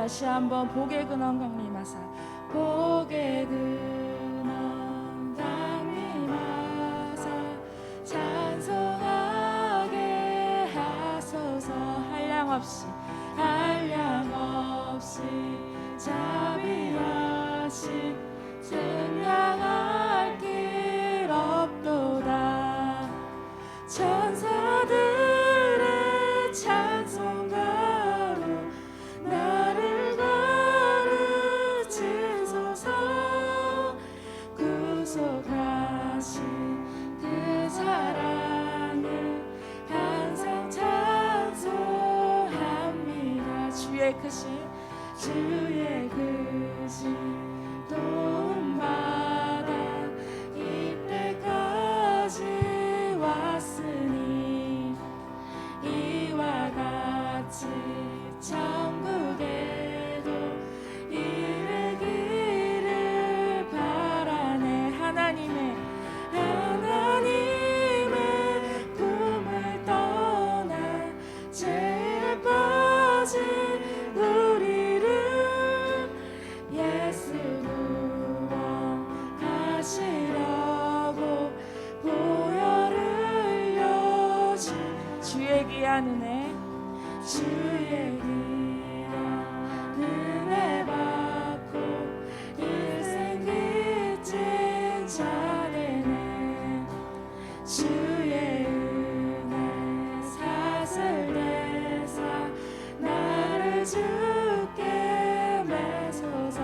다시 한번 복의 근원 강림하사 복의 근원 강림하사 찬송하게 하소서. 한량 없이 자비하신 승량할 길 없도다. 천사들의 찬송가로 나를 가르치소서. 구속하신 그 사랑을 항상 찬송합니다. 주의 크신 도움받아 이때까지 왔으니 이와 같이 천국에도 이르기를 바라네. 하나님의 꿈을 떠나 죄에 빠진 우리를 예수 구원하시려고 보혈을 흘려주 주의 귀한 은혜 받고 일생 빚진 자 되네. 주의 은혜 사슬내사 나를 주께 매소서.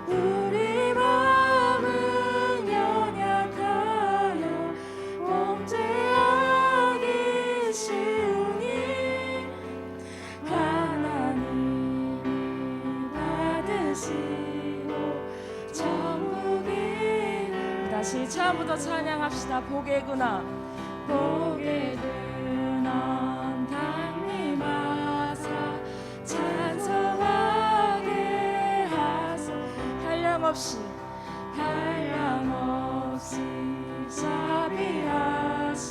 우리 마음은 연약하여 범죄하기 쉬우니 하나님이 받으시고 천국이. 다시 처음부터 찬양합시다. 복의 근원 강림하사 찬송하게 하소. 한량없이 자비하신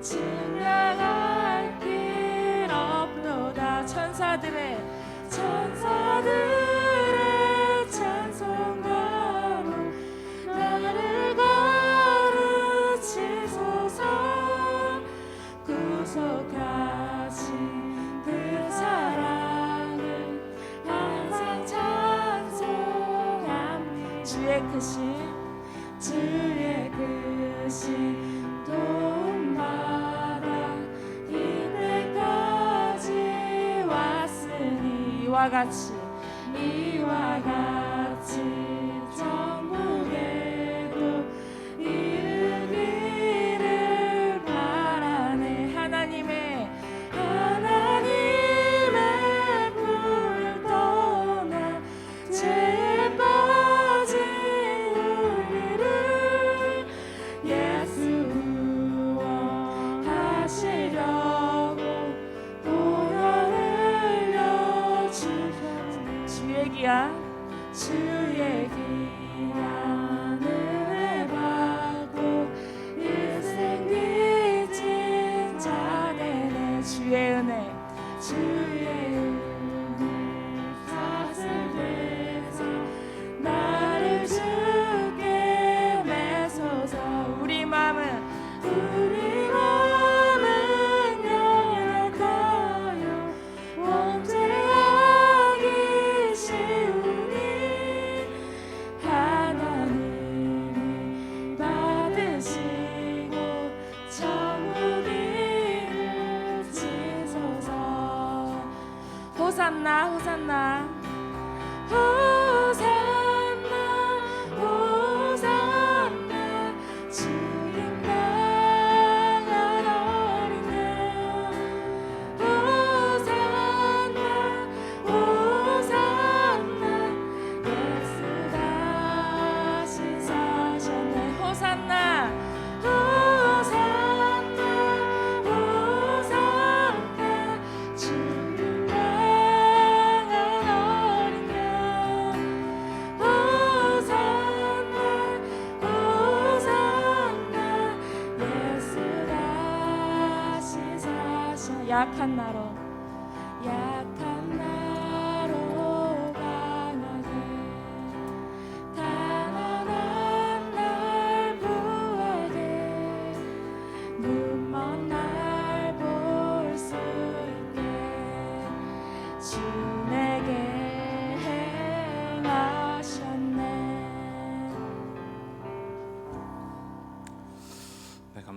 증량할 길 없도다. 천사들의 찬송가로 나를 가르치소서. 구속하신 그 사랑을 항상 찬송합니다. 주의 크신 도움받아 이때까지 왔으니 이와 같이 천국에도 이르기를 바라네. 하나님의 불을 떠나 죄에 빠진 우리를 예수 구원하시려고 보혈을 흘려주셨네. 주의 귀한 은혜 받고 일생 빚진 자 되네. 주의 은혜 사슬내사 나를 주께 매소서. 우리 마음은 연약하여 범죄하기 쉬우니 하나님이 받으시고 천국이 이루시소서. 호산나 호산나 호산나 호산나 주님 강한 어린 양. 호산나 호산나 예수 다시 사셨네. 호산나 호산나 호산나 주님 강한 어린 양. 호산나 호산나 예수 다시 사셔. 약한 나로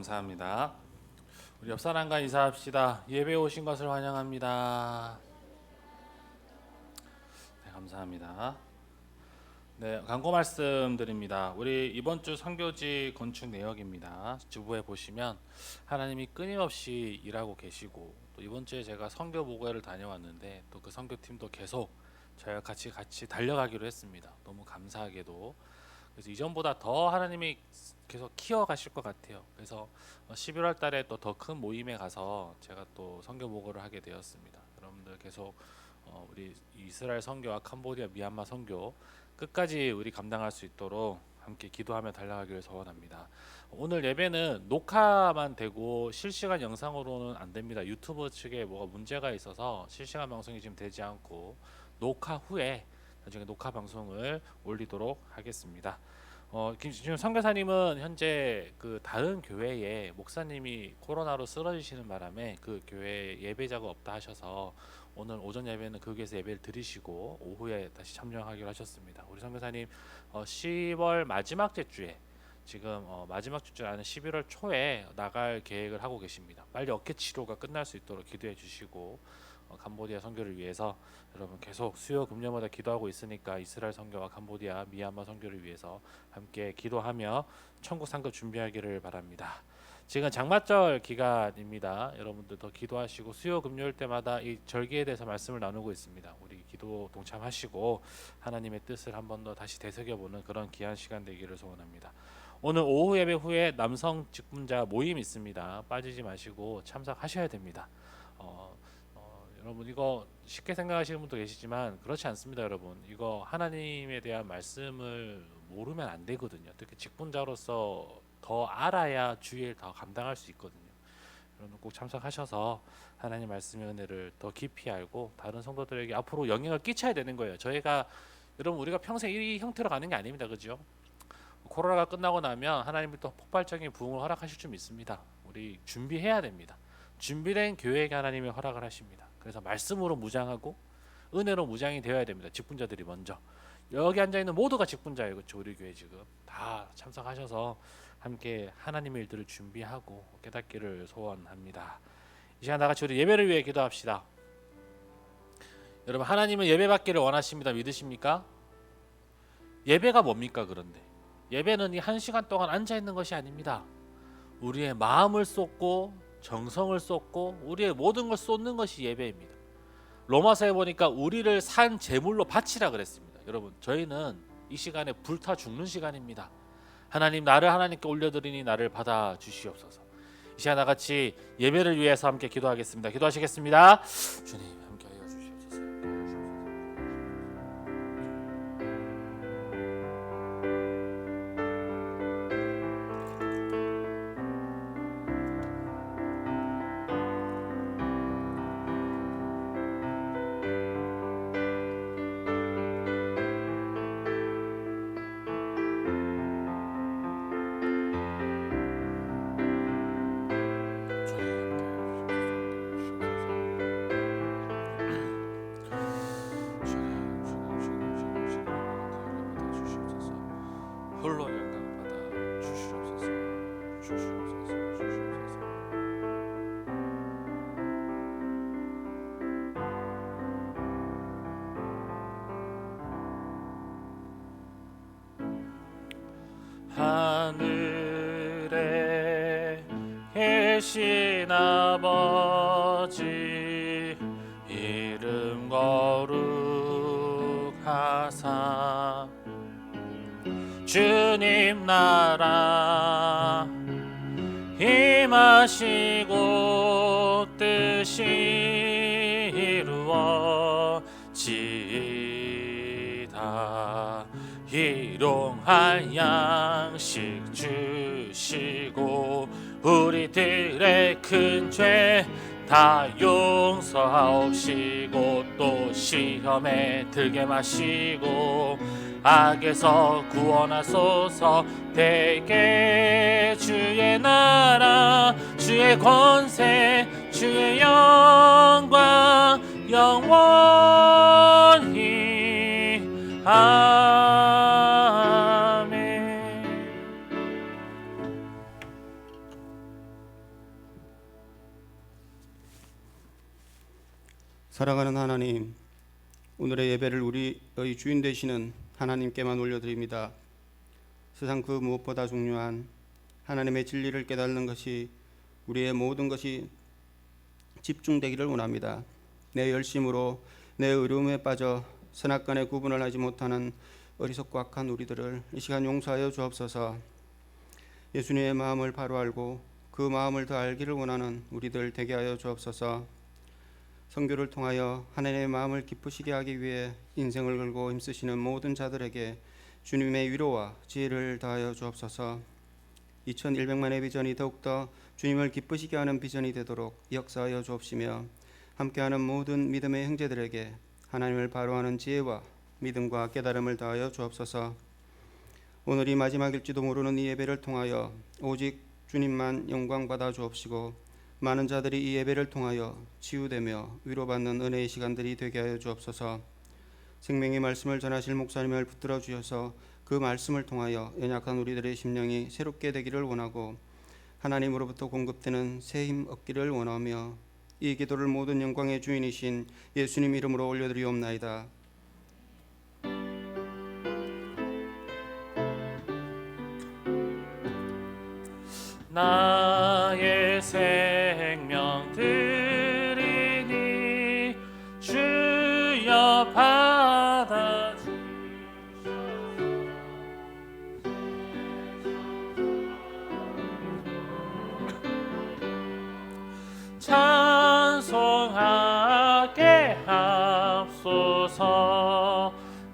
감사합니다. 우리 옆 사람과 인사합시다. 예배 오신 것을 환영합니다. 네, 감사합니다. 네, 광고 말씀드립니다. 우리 이번 주 선교지 건축 내역입니다. 주부에 보시면 하나님이 끊임없이 일하고 계시고, 또 이번 주에 제가 선교 보고회를 다녀왔는데 또 그 선교팀도 계속 저희와 같이 달려가기로 했습니다. 너무 감사하게도. 그래서 이전보다 더 하나님이 계속 키워가실 것 같아요. 그래서 11월 달에 또 더 큰 모임에 가서 제가 또 선교 보고를 하게 되었습니다. 여러분들 계속 우리 이스라엘 선교와 캄보디아, 미얀마 선교 끝까지 우리 감당할 수 있도록 함께 기도하며 달려가기를 소원합니다. 오늘 예배는 녹화만 되고 실시간 영상으로는 안 됩니다. 유튜브 측에 뭐가 문제가 있어서 실시간 방송이 지금 되지 않고 녹화 후에 나중에 녹화 방송을 올리도록 하겠습니다. 지금 선교사님은 현재 그 다른 교회에 목사님이 코로나로 쓰러지시는 바람에 그 교회 예배자가 없다 하셔서 오늘 오전 예배는 그 교회에서 예배를 드리시고 오후에 다시 참여하기로 하셨습니다. 우리 선교사님 10월 마지막 주에 지금 마지막 주에 아는 11월 초에 나갈 계획을 하고 계십니다. 빨리 어깨 치료가 끝날 수 있도록 기도해 주시고 캄보디아 선교를 위해서 여러분 계속 수요 금요마다 기도하고 있으니까 이스라엘 선교와 캄보디아, 미얀마 선교를 위해서 함께 기도하며 천국 상급 준비하기를 바랍니다. 지금 장마절 기간입니다. 여러분들 더 기도하시고 수요 금요일 때마다 이 절기에 대해서 말씀을 나누고 있습니다. 우리 기도 동참하시고 하나님의 뜻을 한 번 더 다시 되새겨보는 그런 귀한 시간 되기를 소원합니다. 오늘 오후 예배 후에 남성 직분자 모임 있습니다. 빠지지 마시고 참석하셔야 됩니다. 여러분 이거 쉽게 생각하시는 분도 계시지만 그렇지 않습니다. 여러분 이거 하나님에 대한 말씀을 모르면 안 되거든요. 특히 직분자로서 더 알아야 주일 더 감당할 수 있거든요. 여러분 꼭 참석하셔서 하나님 말씀의 은혜를 더 깊이 알고 다른 성도들에게 앞으로 영향을 끼쳐야 되는 거예요. 저희가 여러분 우리가 평생 이 형태로 가는 게 아닙니다. 그죠? 코로나가 끝나고 나면 하나님이 또 폭발적인 부흥을 허락하실 줄 믿습니다. 우리 준비해야 됩니다. 준비된 교회에게 하나님이 허락을 하십니다. 그래서 말씀으로 무장하고 은혜로 무장이 되어야 됩니다. 직분자들이 먼저. 여기 앉아있는 모두가 직분자예요. 그렇죠? 우리 교회 지금 다 참석하셔서 함께 하나님의 일들을 준비하고 깨닫기를 소원합니다. 이 시간 나같이 우리 예배를 위해 기도합시다. 여러분 하나님은 예배 받기를 원하십니다. 믿으십니까? 예배가 뭡니까? 그런데 예배는 이 1시간 동안 앉아있는 것이 아닙니다. 우리의 마음을 쏟고 정성을 쏟고 우리의 모든 걸 쏟는 것이 예배입니다. 로마서에 보니까 우리를 산 제물로 바치라 그랬습니다. 여러분 저희는 이 시간에 불타 죽는 시간입니다. 하나님 나를 하나님께 올려드리니 나를 받아 주시옵소서. 이 시간 나같이 예배를 위해서 함께 기도하겠습니다. 기도하시겠습니다. 주님 함께 하여 주시옵소서. 홀로 영광 받아 주시옵소서. 주시옵소서. 주시옵소서. 하늘에 계신 아버지 이름 거룩하사 주님 나라 임하시고 뜻이 이루어지이다. 일용할 양식 주시고 우리들의 큰 죄 다 용서하옵시고 또 시험에 들게 마시고 악에서 구원하소서. 대개 주의 나라 주의 권세 주의 영광 영원히 아멘. 사랑하는 하나님, 오늘의 예배를 우리의 주인 되시는 하나님께만 올려드립니다. 세상 그 무엇보다 중요한 하나님의 진리를 깨닫는 것이 우리의 모든 것이 집중되기를 원합니다. 내 열심으로 내 어려움에 빠져 선악간의 구분을 하지 못하는 어리석고 악한 우리들을 이 시간 용서하여 주옵소서. 예수님의 마음을 바로 알고 그 마음을 더 알기를 원하는 우리들 되게 하여 주옵소서. 선교를 통하여 하나님의 마음을 기쁘시게 하기 위해 인생을 걸고 힘쓰시는 모든 자들에게 주님의 위로와 지혜를 더하여 주옵소서. 2100만의 비전이 더욱더 주님을 기쁘시게 하는 비전이 되도록 역사하여 주옵시며, 함께하는 모든 믿음의 형제들에게 하나님을 바로하는 지혜와 믿음과 깨달음을 더하여 주옵소서. 오늘이 마지막일지도 모르는 이 예배를 통하여 오직 주님만 영광받아 주옵시고, 많은 자들이 이 예배를 통하여 치유되며 위로받는 은혜의 시간들이 되게 하여 주옵소서. 생명의 말씀을 전하실 목사님을 붙들어 주셔서 그 말씀을 통하여 연약한 우리들의 심령이 새롭게 되기를 원하고 하나님으로부터 공급되는 새 힘 얻기를 원하며, 이 기도를 모든 영광의 주인이신 예수님 이름으로 올려드리옵나이다. 나의 생명 드리니 주여 받아주소서. 찬송하게 합소서.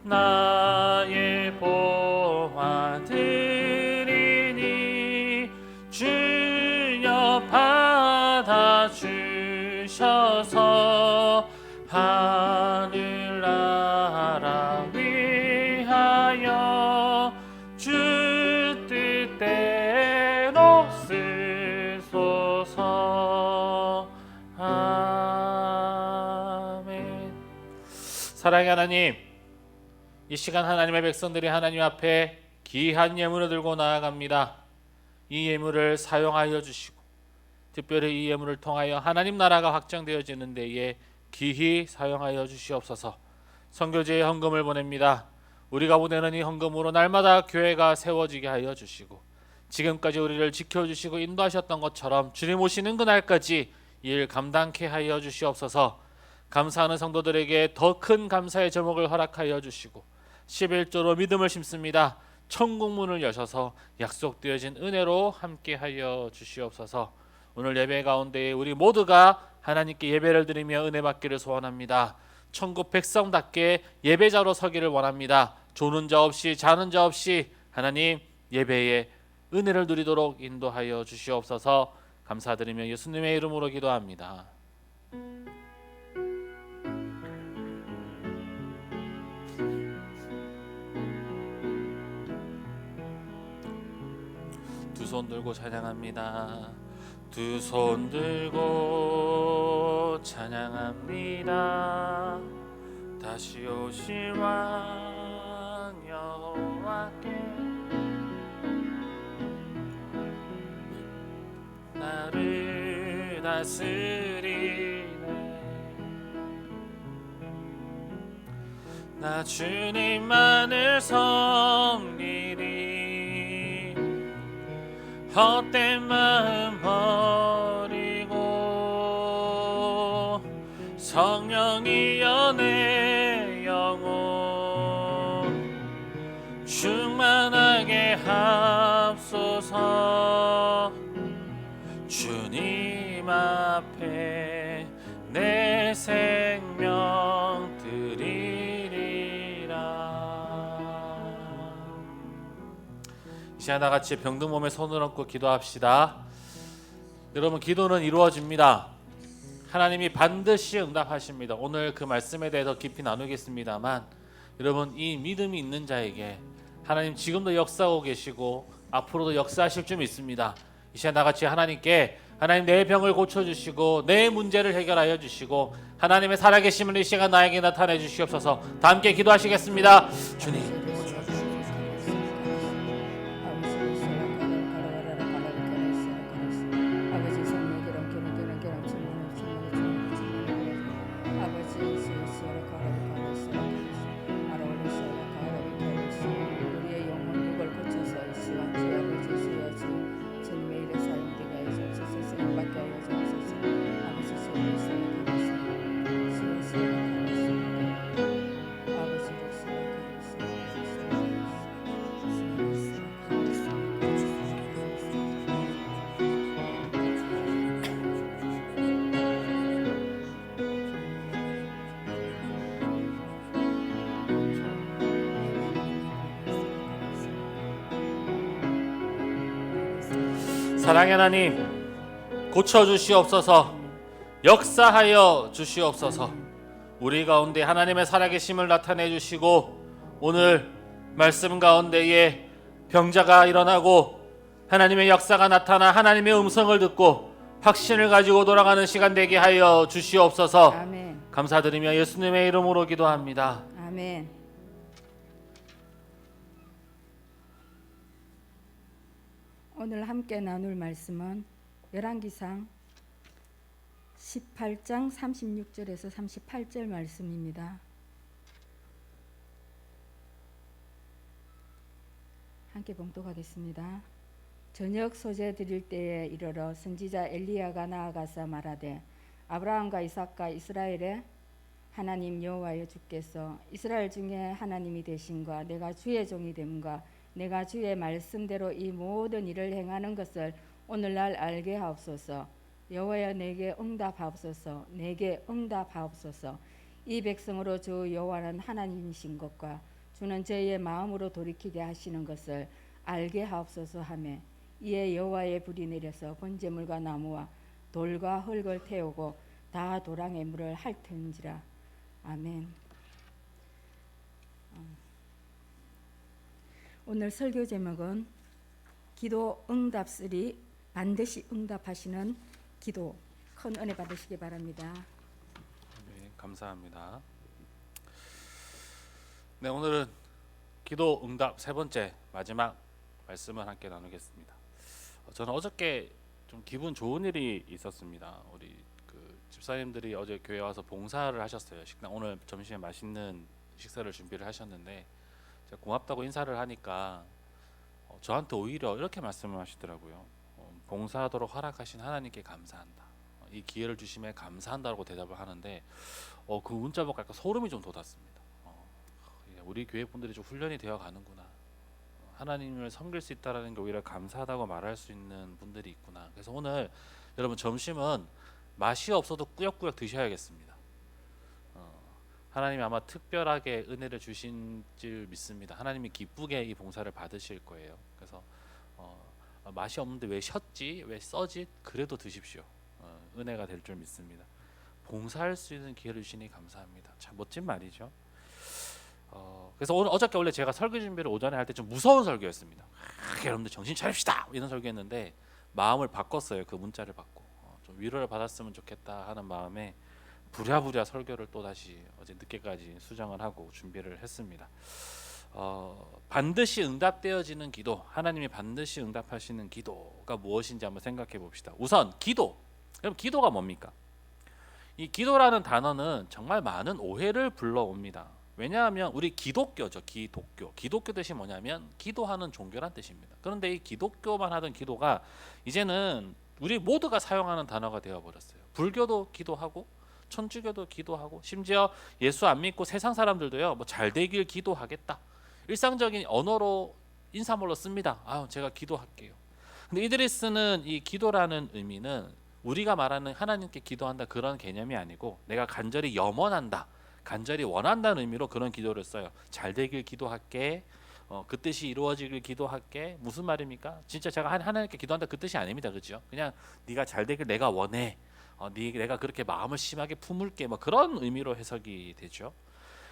나의 보화 드리니 주여 받아주셔서. 하늘나라 위하여 주 뜻대로 쓰소서. 아멘. 사랑의 하나님, 이 시간 하나님의 백성들이 하나님 앞에 귀한 예물을 들고 나아갑니다. 이 예물을 사용하여 주시고, 특별히 이 예물을 통하여 하나님 나라가 확장되어지는 데에 귀히 사용하여 주시옵소서. 선교지에 헌금을 보냅니다. 우리가 보내는 이 헌금으로 날마다 교회가 세워지게 하여 주시고, 지금까지 우리를 지켜주시고 인도하셨던 것처럼 주님 오시는 그날까지 이 일 감당케 하여 주시옵소서. 감사하는 성도들에게 더 큰 감사의 제목을 허락하여 주시고, 11조로 믿음을 심습니다. 천국문을 여셔서 약속되어진 은혜로 함께하여 주시옵소서. 오늘 예배 가운데 우리 모두가 하나님께 예배를 드리며 은혜 받기를 소원합니다. 천국 백성답게 예배자로 서기를 원합니다. 조는 자 없이 자는 자 없이 하나님 예배에 은혜를 누리도록 인도하여 주시옵소서. 감사드리며 예수님의 이름으로 기도합니다. 두 손 들고 찬양합니다. 두 손 들고 찬양합니다. 다시 오실 왕 여호와께 나를 다스리네. 나 주님만을 섬기리. 헛된 마음 버리고 성령이여 내 영혼 충만하게 합소서. 주님 앞에 내 생명 드리리라. 이 시간 다같이 병든 몸에 손을 얹고 기도합시다. 여러분, 기도는 이루어집니다. 하나님이 반드시 응답하십니다. 오늘 그 말씀에 대해서 깊이 나누겠습니다만, 여러분, 이 믿음이 있는 자에게 하나님 지금도 역사하고 계시고 앞으로도 역사하실 줄 믿습니다. 이 시간 다같이 하나님께 하나님 내 병을 고쳐주시고 내 문제를 해결하여 주시고 하나님의 살아계심을 이 시간 나에게 나타내 주시옵소서. 다 함께 기도하시겠습니다. 주님, 사랑의 하나님, 고쳐주시옵소서. 역사하여 주시옵소서. 우리 가운데 하나님의 살아계심을 나타내 주시고 오늘 말씀 가운데에 병자가 일어나고 하나님의 역사가 나타나 하나님의 음성을 듣고 확신을 가지고 돌아가는 시간 되게 하여 주시옵소서. 아멘. 감사드리며 예수님의 이름으로 기도합니다. 아멘. 오늘 함께 나눌 말씀은 열왕기상 18장 36절에서 38절 말씀입니다. 함께 봉독하겠습니다. 저녁 소재 드릴 때에 이르러 선지자 엘리야가 나아가서 말하되 아브라함과 이삭과 이스라엘의 하나님 여호와여 주께서 이스라엘 중에 하나님이 되신과 내가 주의 종이 됨과 내가 주의 말씀대로 이 모든 일을 행하는 것을 오늘날 알게 하옵소서. 여호와여 내게 응답하옵소서. 내게 응답하옵소서. 이 백성으로 주 여호와는 하나님이신 것과 주는 저희의 마음으로 돌이키게 하시는 것을 알게 하옵소서 하매 이에 여호와의 불이 내려서 번제물과 나무와 돌과 흙을 태우고 다 도랑의 물을 핥은지라. 아멘. 오늘 설교 제목은 기도 응답 3, 반드시 응답하시는 기도. 큰 은혜 받으시기 바랍니다. 네, 감사합니다. 네, 오늘은 기도 응답 세 번째 마지막 말씀을 함께 나누겠습니다. 저는 어저께 좀 기분 좋은 일이 있었습니다. 우리 그 집사님들이 어제 교회 와서 봉사를 하셨어요. 식당 오늘 점심에 맛있는 식사를 준비를 하셨는데 제가 고맙다고 인사를 하니까 저한테 오히려 이렇게 말씀을 하시더라고요. 봉사하도록 허락하신 하나님께 감사한다. 이 기회를 주심에 감사한다고 대답을 하는데 그 문자 보고 약간 소름이 좀 돋았습니다. 우리 교회 분들이 좀 훈련이 되어 가는구나. 하나님을 섬길 수 있다라는 게 오히려 감사하다고 말할 수 있는 분들이 있구나. 그래서 오늘 여러분 점심은 맛이 없어도 꾸역꾸역 드셔야겠습니다. 하나님이 아마 특별하게 은혜를 주신 줄 믿습니다. 하나님이 기쁘게 이 봉사를 받으실 거예요. 그래서 맛이 없는데 왜 셨지? 왜 써지? 그래도 드십시오. 은혜가 될 줄 믿습니다. 봉사할 수 있는 기회를 주시니 감사합니다. 참 멋진 말이죠. 그래서 오늘 어저께 원래 제가 설교 준비를 오전에 할 때 좀 무서운 설교였습니다. 여러분들 정신 차립시다 이런 설교였는데 마음을 바꿨어요. 그 문자를 받고 좀 위로를 받았으면 좋겠다 하는 마음에 부랴부랴 설교를 또 다시 어제 늦게까지 수정을 하고 준비를 했습니다. 반드시 응답되어지는 기도, 하나님이 반드시 응답하시는 기도가 무엇인지 한번 생각해 봅시다. 우선 기도. 여러분 기도가 뭡니까? 이 기도라는 단어는 정말 많은 오해를 불러옵니다. 왜냐하면 우리 기독교죠. 기독교 뜻이 뭐냐면 기도하는 종교란 뜻입니다. 그런데 이 기독교만 하던 기도가 이제는 우리 모두가 사용하는 단어가 되어버렸어요. 불교도 기도하고 천주교도 기도하고 심지어 예수 안 믿고 세상 사람들도요. 뭐 잘 되길 기도하겠다. 일상적인 언어로 인사말로 씁니다. 제가 기도할게요. 근데 이들이 쓰는 이 기도라는 의미는 우리가 말하는 하나님께 기도한다 그런 개념이 아니고 내가 간절히 염원한다. 간절히 원한다는 의미로 그런 기도를 써요. 잘 되길 기도할게. 그 뜻이 이루어지길 기도할게. 무슨 말입니까? 진짜 제가 하나님께 기도한다 그 뜻이 아닙니다. 그렇죠? 그냥 네가 잘 되길 내가 원해. 내가 그렇게 마음을 심하게 품을게. 뭐 그런 의미로 해석이 되죠.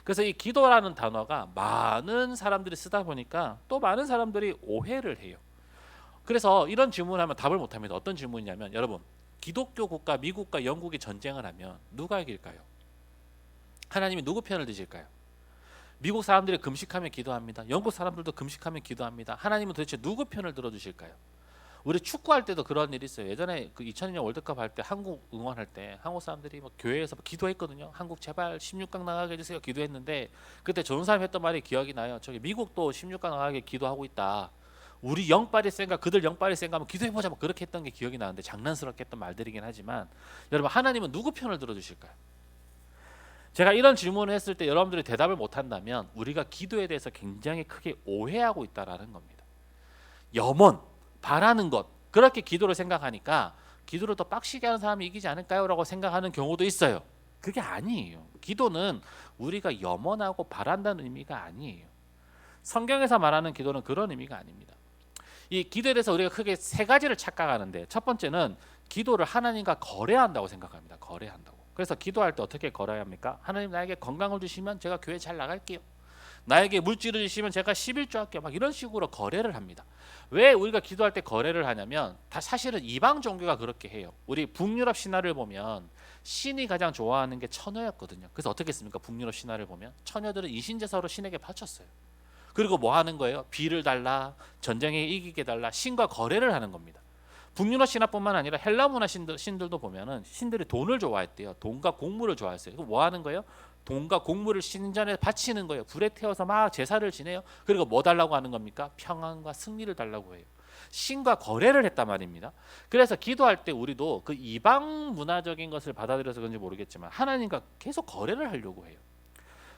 그래서 이 기도라는 단어가 많은 사람들이 쓰다 보니까 또 많은 사람들이 오해를 해요. 그래서 이런 질문을 하면 답을 못합니다. 어떤 질문이냐면 여러분 기독교 국가 미국과 영국이 전쟁을 하면 누가 이길까요? 하나님이 누구 편을 드실까요? 미국 사람들이 금식하며 기도합니다. 영국 사람들도 금식하며 기도합니다. 하나님은 도대체 누구 편을 들어주실까요? 우리 축구할 때도 그런 일이 있어요. 예전에 그 2002년 월드컵 할 때 한국 응원할 때 한국 사람들이 막 교회에서 기도했거든요. 한국 제발 16강 나가게 해주세요. 기도했는데 그때 좋은 사람이 했던 말이 기억이 나요. 저기 미국도 16강 나가게 기도하고 있다. 우리 영빨이 센가 그들 영빨이 센가 하면 기도해보자 막 그렇게 했던 게 기억이 나는데 장난스럽게 했던 말들이긴 하지만 여러분 하나님은 누구 편을 들어주실까요? 제가 이런 질문을 했을 때 여러분들이 대답을 못한다면 우리가 기도에 대해서 굉장히 크게 오해하고 있다라는 겁니다. 염원, 바라는 것 그렇게 기도를 생각하니까 기도를 더 빡시게 하는 사람이 이기지 않을까요? 라고 생각하는 경우도 있어요. 그게 아니에요. 기도는 우리가 염원하고 바란다는 의미가 아니에요. 성경에서 말하는 기도는 그런 의미가 아닙니다. 이 기도에 대해서 우리가 크게 세 가지를 착각하는데, 첫 번째는 기도를 하나님과 거래한다고 생각합니다. 거래한다고. 그래서 기도할 때 어떻게 거래해야 합니까? 하나님 나에게 건강을 주시면 제가 교회 잘 나갈게요. 나에게 물질을 주시면 제가 11조 할게요. 막 이런 식으로 거래를 합니다. 왜 우리가 기도할 때 거래를 하냐면 다 사실은 이방 종교가 그렇게 해요. 우리 북유럽 신화를 보면 신이 가장 좋아하는 게 처녀였거든요. 그래서 어떻게 했습니까? 북유럽 신화를 보면 처녀들은 이신제사로 신에게 바쳤어요. 그리고 뭐 하는 거예요? 비를 달라, 전쟁에 이기게 달라, 신과 거래를 하는 겁니다. 북유럽 신화뿐만 아니라 헬라 문화 신들도 보면은 신들이 돈을 좋아했대요. 돈과 곡물을 좋아했어요. 그럼 뭐 하는 거예요? 돈과 곡물을 신전에 바치는 거예요. 불에 태워서 막 제사를 지내요. 그리고 뭐 달라고 하는 겁니까? 평안과 승리를 달라고 해요. 신과 거래를 했단 말입니다. 그래서 기도할 때 우리도 그 이방 문화적인 것을 받아들여서 그런지 모르겠지만 하나님과 계속 거래를 하려고 해요.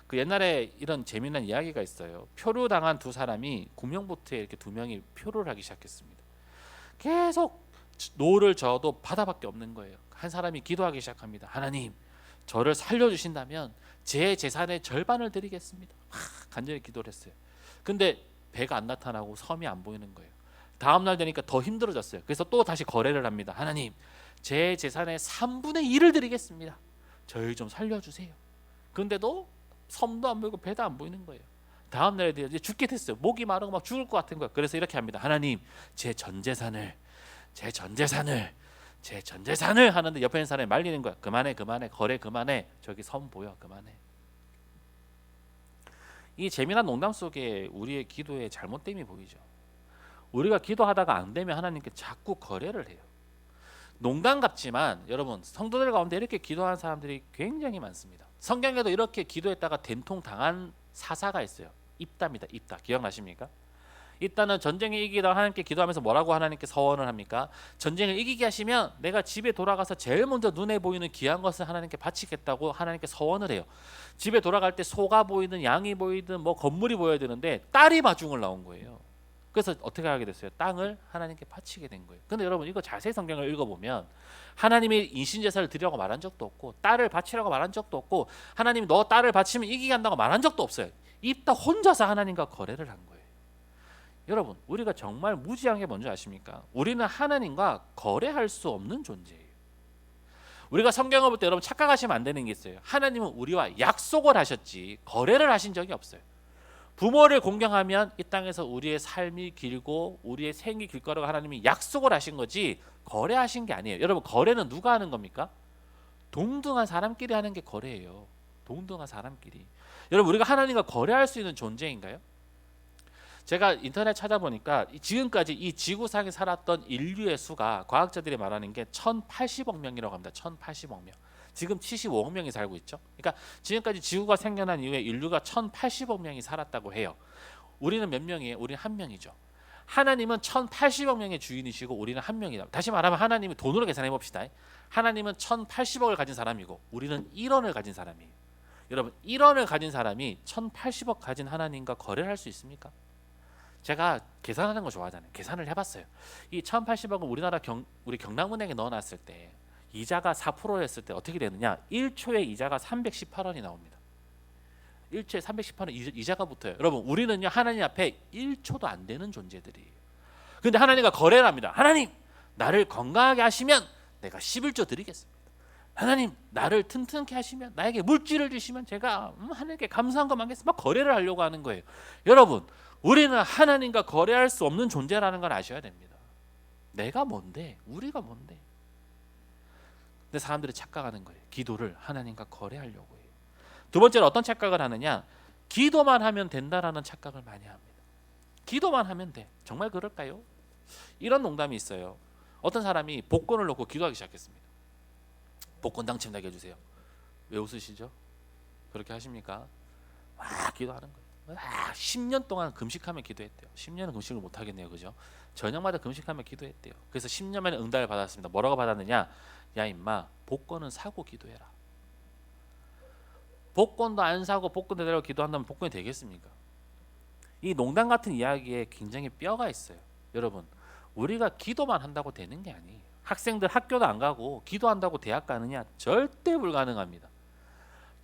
그 옛날에 이런 재미난 이야기가 있어요. 표류 당한 두 사람이 구명보트에 이렇게 두 명이 표류를 하기 시작했습니다. 계속 노를 저어도 바다밖에 없는 거예요. 한 사람이 기도하기 시작합니다. 하나님, 저를 살려주신다면 제 재산의 절반을 드리겠습니다. 간절히 기도를 했어요. 근데 배가 안 나타나고 섬이 안 보이는 거예요. 다음 날 되니까 더 힘들어졌어요. 그래서 또 다시 거래를 합니다. 하나님, 제 재산의 3분의 1을 드리겠습니다. 저희 좀 살려주세요. 근데도 섬도 안 보이고 배도 안 보이는 거예요. 다음 날에 이제 죽게 됐어요. 목이 마르고 막 죽을 것 같은 거예요. 그래서 이렇게 합니다. 하나님, 제 전 재산을 하는데 옆에 있는 사람이 말리는 거야. 그만해, 거래 그만해. 저기 섬 보여, 그만해. 이 재미난 농담 속에 우리의 기도의 잘못됨이 보이죠. 우리가 기도하다가 안 되면 하나님께 자꾸 거래를 해요. 농담 같지만 여러분, 성도들 가운데 이렇게 기도하는 사람들이 굉장히 많습니다. 성경에도 이렇게 기도했다가 된통 당한 사사가 있어요. 입다입니다. 입다. 기억나십니까? 입다는 전쟁에 이기다가 하나님께 기도하면서 뭐라고 하나님께 서원을 합니까? 전쟁을 이기게 하시면 내가 집에 돌아가서 제일 먼저 눈에 보이는 귀한 것을 하나님께 바치겠다고 하나님께 서원을 해요. 집에 돌아갈 때 소가 보이든 양이 보이든 뭐 건물이 보여야 되는데 딸이 마중을 나온 거예요. 그래서 어떻게 하게 됐어요? 땅을 하나님께 바치게 된 거예요. 근데 여러분, 이거 자세히 성경을 읽어보면 하나님이 인신제사를 드리라고 말한 적도 없고 딸을 바치라고 말한 적도 없고 하나님이 너 딸을 바치면 이기게 한다고 말한 적도 없어요. 입다 혼자서 하나님과 거래를 한 거예요. 여러분, 우리가 정말 무지한 게 뭔지 아십니까? 우리는 하나님과 거래할 수 없는 존재예요. 우리가 성경을 볼 때 여러분 착각하시면 안 되는 게 있어요. 하나님은 우리와 약속을 하셨지 거래를 하신 적이 없어요. 부모를 공경하면 이 땅에서 우리의 삶이 길고 우리의 생이 길 거라고 하나님이 약속을 하신 거지 거래하신 게 아니에요. 여러분, 거래는 누가 하는 겁니까? 동등한 사람끼리 하는 게 거래예요. 동등한 사람끼리. 여러분, 우리가 하나님과 거래할 수 있는 존재인가요? 제가 인터넷 찾아보니까 지금까지 이 지구상에 살았던 인류의 수가 과학자들이 말하는 게 1080억 명이라고 합니다. 1080억 명. 지금 75억 명이 살고 있죠. 그러니까 지금까지 지구가 생겨난 이후에 인류가 1080억 명이 살았다고 해요. 우리는 몇 명이에요? 우리는 한 명이죠. 하나님은 1080억 명의 주인이시고 우리는 한 명이다. 다시 말하면 하나님이 돈으로 계산해 봅시다. 하나님은 1080억을 가진 사람이고 우리는 1원을 가진 사람이에요. 여러분, 1원을 가진 사람이 1080억 가진 하나님과 거래를 할 수 있습니까? 제가 계산하는 거 좋아하잖아요. 계산을 해봤어요. 이 1080억을 우리나라 우리 경남은행에 넣어놨을 때 이자가 4%였을 때 어떻게 되느냐? 1초에 이자가 318원이 나옵니다. 1초에 318원 이자가 붙어요. 여러분, 우리는요 하나님 앞에 1초도 안 되는 존재들이에요. 그런데 하나님과 거래를 합니다. 하나님, 나를 건강하게 하시면 내가 11조 드리겠습니다. 하나님, 나를 튼튼하게 하시면 나에게 물질을 주시면 제가 하나님께 감사한 것 많겠습니다. 막 거래를 하려고 하는 거예요. 여러분, 우리는 하나님과 거래할 수 없는 존재라는 걸 아셔야 됩니다. 내가 뭔데? 우리가 뭔데? 근데 사람들이 착각하는 거예요. 기도를 하나님과 거래하려고 해요. 두 번째로 어떤 착각을 하느냐? 기도만 하면 된다라는 착각을 많이 합니다. 기도만 하면 돼. 정말 그럴까요? 이런 농담이 있어요. 어떤 사람이 복권을 놓고 기도하기 시작했습니다. 복권 당첨되게 해주세요. 왜 웃으시죠? 그렇게 하십니까? 와, 기도하는 거예요. 10년 동안 금식하며 기도했대요. 10년은 금식을 못 하겠네요, 그죠? 저녁마다 금식하며 기도했대요. 그래서 10년 만에 응답을 받았습니다. 뭐라고 받았느냐? 야 임마, 복권은 사고 기도해라. 복권도 안 사고 복권 대대로 기도한다면 복권이 되겠습니까? 이 농담 같은 이야기에 굉장히 뼈가 있어요. 여러분, 우리가 기도만 한다고 되는 게 아니에요. 학생들 학교도 안 가고 기도한다고 대학 가느냐? 절대 불가능합니다.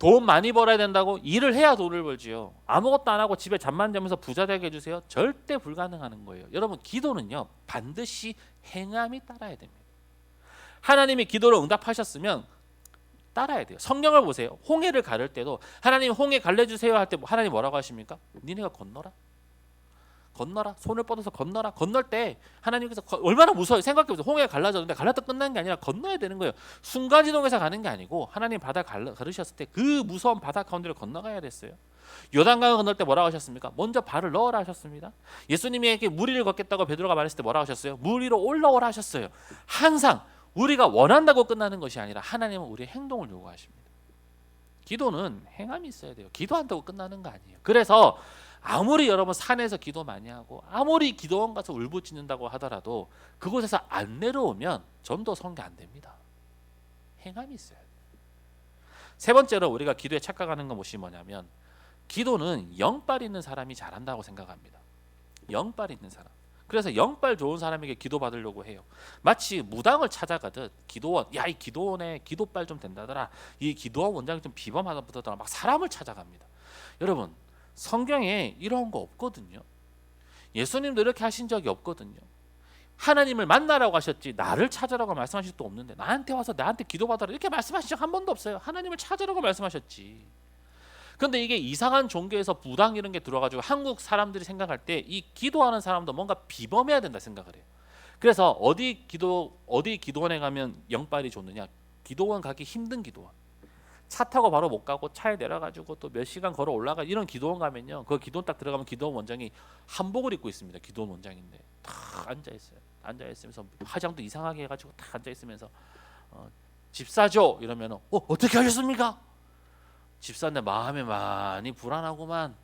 돈 많이 벌어야 된다고 일을 해야 돈을 벌지요. 아무것도 안 하고 집에 잠만 자면서 부자 되게 해주세요. 절대 불가능한 거예요. 여러분 기도는요 반드시 행함이 따라야 됩니다. 하나님이 기도를 응답하셨으면 따라야 돼요. 성경을 보세요. 홍해를 가를 때도 하나님 홍해 갈래주세요 할 때 하나님 뭐라고 하십니까? 니네가 건너라. 건너라. 손을 뻗어서 건너라. 건널 때 하나님께서 얼마나 무서워요. 생각해보세요. 홍해가 갈라졌는데 갈랐다 끝난 게 아니라 건너야 되는 거예요. 순간이동해서 가는 게 아니고 하나님 바다 가르셨을 때 그 무서운 바다 가운데를 건너가야 됐어요. 요단강을 건널 때 뭐라고 하셨습니까? 먼저 발을 넣으라 하셨습니다. 예수님에게 물 위를 걷겠다고 베드로가 말했을 때 뭐라고 하셨어요? 물 위로 올라오라 하셨어요. 항상 우리가 원한다고 끝나는 것이 아니라 하나님은 우리의 행동을 요구하십니다. 기도는 행함이 있어야 돼요. 기도한다고 끝나는 거 아니에요. 그래서 아무리 여러분 산에서 기도 많이 하고 아무리 기도원 가서 울부짖는다고 하더라도 그곳에서 안 내려오면 전도 성교 안 됩니다. 행함이 있어야 돼요. 세 번째로 우리가 기도에 착각하는 건 무엇이 뭐냐면 기도는 영빨 있는 사람이 잘한다고 생각합니다. 영빨 있는 사람. 그래서 영빨 좋은 사람에게 기도 받으려고 해요. 마치 무당을 찾아가듯 기도원, 야 이 기도원에 기도빨 좀 된다더라. 이 기도원 원장이 좀 비범하다더라. 막 사람을 찾아갑니다. 여러분 성경에 이런 거 없거든요. 예수님도 이렇게 하신 적이 없거든요. 하나님을 만나라고 하셨지 나를 찾으라고 말씀하실 수도 없는데 나한테 와서 나한테 기도받아라 이렇게 말씀하신 적 한 번도 없어요. 하나님을 찾으라고 말씀하셨지. 근데 이게 이상한 종교에서 부당 이런 게 들어가지고 한국 사람들이 생각할 때 이 기도하는 사람도 뭔가 비범해야 된다 생각을 해요. 그래서 어디 기도원에 가면 영빨이 좋느냐? 기도원 가기 힘든 기도원. 차 타고 바로 못 가고 차에 내려가지고 또 몇 시간 걸어 올라가 이런 기도원 가면요. 그 기도원 딱 들어가면 기도원 원장이 한복을 입고 있습니다. 기도원 원장인데 탁 앉아 있어요. 앉아 있으면서 화장도 이상하게 해가지고 탁 앉아 있으면서 집사죠 이러면 어떻게 하셨습니까? 집사인데 마음이 많이 불안하구만.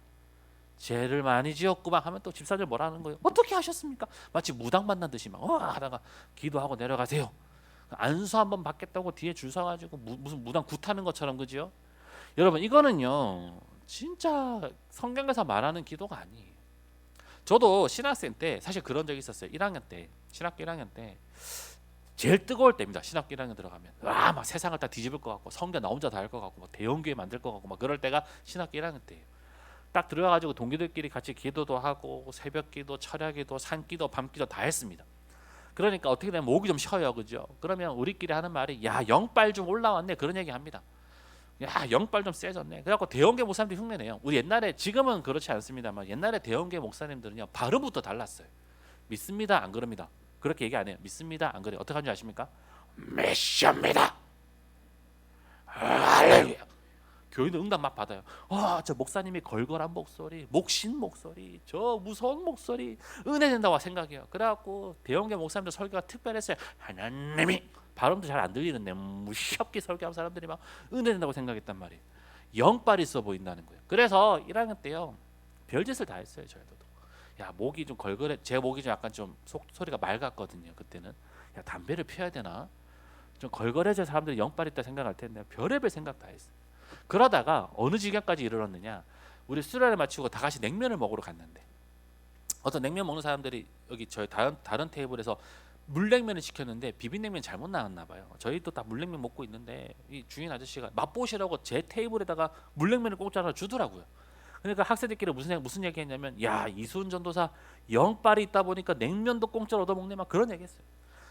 죄를 많이 지었구만 하면 또 집사들 뭐라는 거예요? 어떻게 하셨습니까? 마치 무당 만난 듯이 막 하다가 기도하고 내려가세요. 안수 한번 받겠다고 뒤에 줄 서가지고 무슨 무당 굿하는 것처럼 그죠? 여러분 이거는요 진짜 성경에서 말하는 기도가 아니에요. 저도 신학생 때 사실 그런 적이 있었어요. 1학년 때 신학교 1학년 때 제일 뜨거울 때입니다. 신학교 1학년 들어가면 막 세상을 다 뒤집을 것 같고 성경 나 혼자 다 할 것 같고 막 대형교회 만들 것 같고 막 그럴 때가 신학교 1학년 때예요. 딱 들어가가지고 동기들끼리 같이 기도도 하고 새벽기도, 철야기도, 산기도, 밤기도 다 했습니다. 그러니까 어떻게 되면 목이 좀 쉬어요, 그죠? 그러면 우리끼리 하는 말이 야 영빨 좀 올라왔네 그런 얘기 합니다. 야 영빨 좀 세졌네. 그래갖고 대형교회 목사님들 흉내내요. 우리 옛날에 지금은 그렇지 않습니다만 옛날에 대형교회 목사님들은요 발음부터 달랐어요. 믿습니다 안 그럽니다. 그렇게 얘기 안 해요. 믿습니다 안 그래요. 어떻게 하는지 아십니까? 메시아입니다. 할렐루야. 교인들 응답 막 받아요. 저 목사님이 걸걸한 목소리, 목신 목소리, 저 무서운 목소리 은혜 된다고 생각해요. 그래갖고 대형교회 목사님들 설교가 특별했어요. 하나님이 발음도 잘 안 들리는데 무섭게 설교하는 사람들이 막 은혜 된다고 생각했단 말이에요. 영빨이 있어 보인다는 거예요. 그래서 1학년 때요 별짓을 다 했어요. 저희도. 야 목이 좀 걸걸해. 제 목이 좀 약간 좀 소리가 맑았거든요. 그때는 야 담배를 피워야 되나? 좀 걸걸해져 사람들이 영빨 있다 생각할 텐데 별의별 생각 다 했어요. 그러다가 어느 지경까지 이르렀느냐? 우리 수련회 마치고 다 같이 냉면을 먹으러 갔는데 어떤 냉면 먹는 사람들이 여기 저희 다른 테이블에서 물냉면을 시켰는데 비빔냉면 잘못 나왔나 봐요. 저희도 다 물냉면 먹고 있는데 이 주인 아저씨가 맛보시라고 제 테이블에다가 물냉면을 공짜로 주더라고요. 그러니까 학생들끼리 무슨 얘기했냐면 야 이순 전도사 영빨이 있다 보니까 냉면도 공짜로 얻어먹네 막 그런 얘기했어요.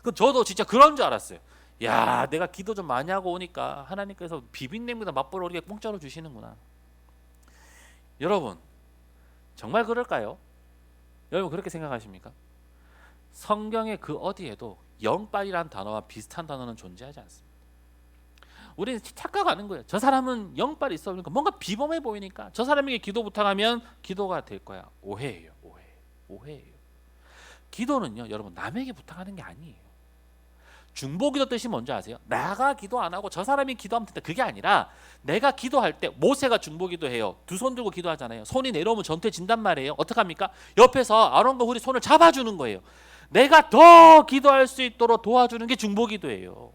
그 저도 진짜 그런 줄 알았어요. 야 내가 기도 좀 많이 하고 오니까 하나님께서 비빔냉면도 맛보러 우리에게 공짜로 주시는구나. 여러분 정말 그럴까요? 여러분 그렇게 생각하십니까? 성경의 그 어디에도 영빨이란 단어와 비슷한 단어는 존재하지 않습니다. 우리는 착각하는 거예요. 저 사람은 영빨이 있어 보니까 뭔가 비범해 보이니까 저 사람에게 기도 부탁하면 기도가 될 거야. 오해예요. 오해예요. 기도는요 여러분 남에게 부탁하는 게 아니에요. 중보기도 뜻이 뭔지 아세요? 나가 기도 안 하고 저 사람이 기도하면 된다. 그게 아니라 내가 기도할 때 모세가 중보기도해요. 두 손 들고 기도하잖아요. 손이 내려오면 전투해진단 말이에요. 어떡합니까? 옆에서 아론과 훌이 손을 잡아주는 거예요. 내가 더 기도할 수 있도록 도와주는 게 중보기도예요.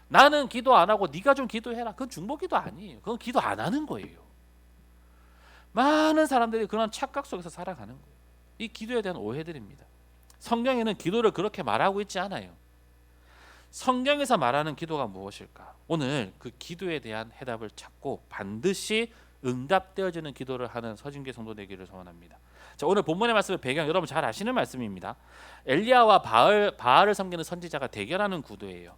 나는 기도 안 하고 네가 좀 기도해라. 그건 중보기도 아니에요. 그건 기도 안 하는 거예요. 많은 사람들이 그런 착각 속에서 살아가는 거예요. 이 기도에 대한 오해들입니다. 성경에는 기도를 그렇게 말하고 있지 않아요. 성경에서 말하는 기도가 무엇일까? 오늘 그 기도에 대한 해답을 찾고 반드시 응답되어지는 기도를 하는 서진교 성도 되기를 소원합니다. 자, 오늘 본문의 말씀의 배경 여러분 잘 아시는 말씀입니다. 엘리야와 바알을 섬기는 선지자가 대결하는 구도예요.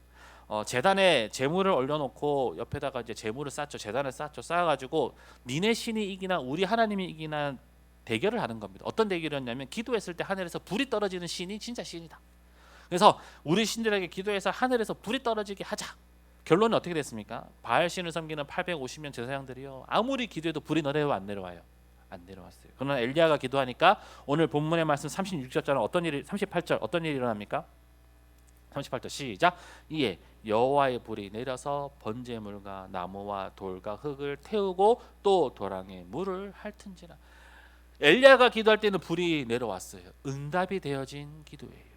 제단에 제물을 올려놓고 옆에다가 이제 제물을 쌓죠. 제단을 쌓죠. 쌓아가지고 니네 신이 이기나 우리 하나님이 이기나 대결을 하는 겁니다. 어떤 대결이었냐면 기도했을 때 하늘에서 불이 떨어지는 신이 진짜 신이다. 그래서 우리 신들에게 기도해서 하늘에서 불이 떨어지게 하자. 결론은 어떻게 됐습니까? 바알 신을 섬기는 850명 제사장들이요, 아무리 기도해도 불이 내려와요, 안 내려와요? 안 내려왔어요. 그러나 엘리야가 기도하니까 오늘 본문의 말씀 36절은 어떤 일이 38절 어떤 일이 일어납니까? 38절 시작. 이에 여호와의 불이 내려서 번제물과 나무와 돌과 흙을 태우고 또 도랑에 물을 핥은지라. 엘리야가 기도할 때는 불이 내려왔어요. 응답이 되어진 기도예요.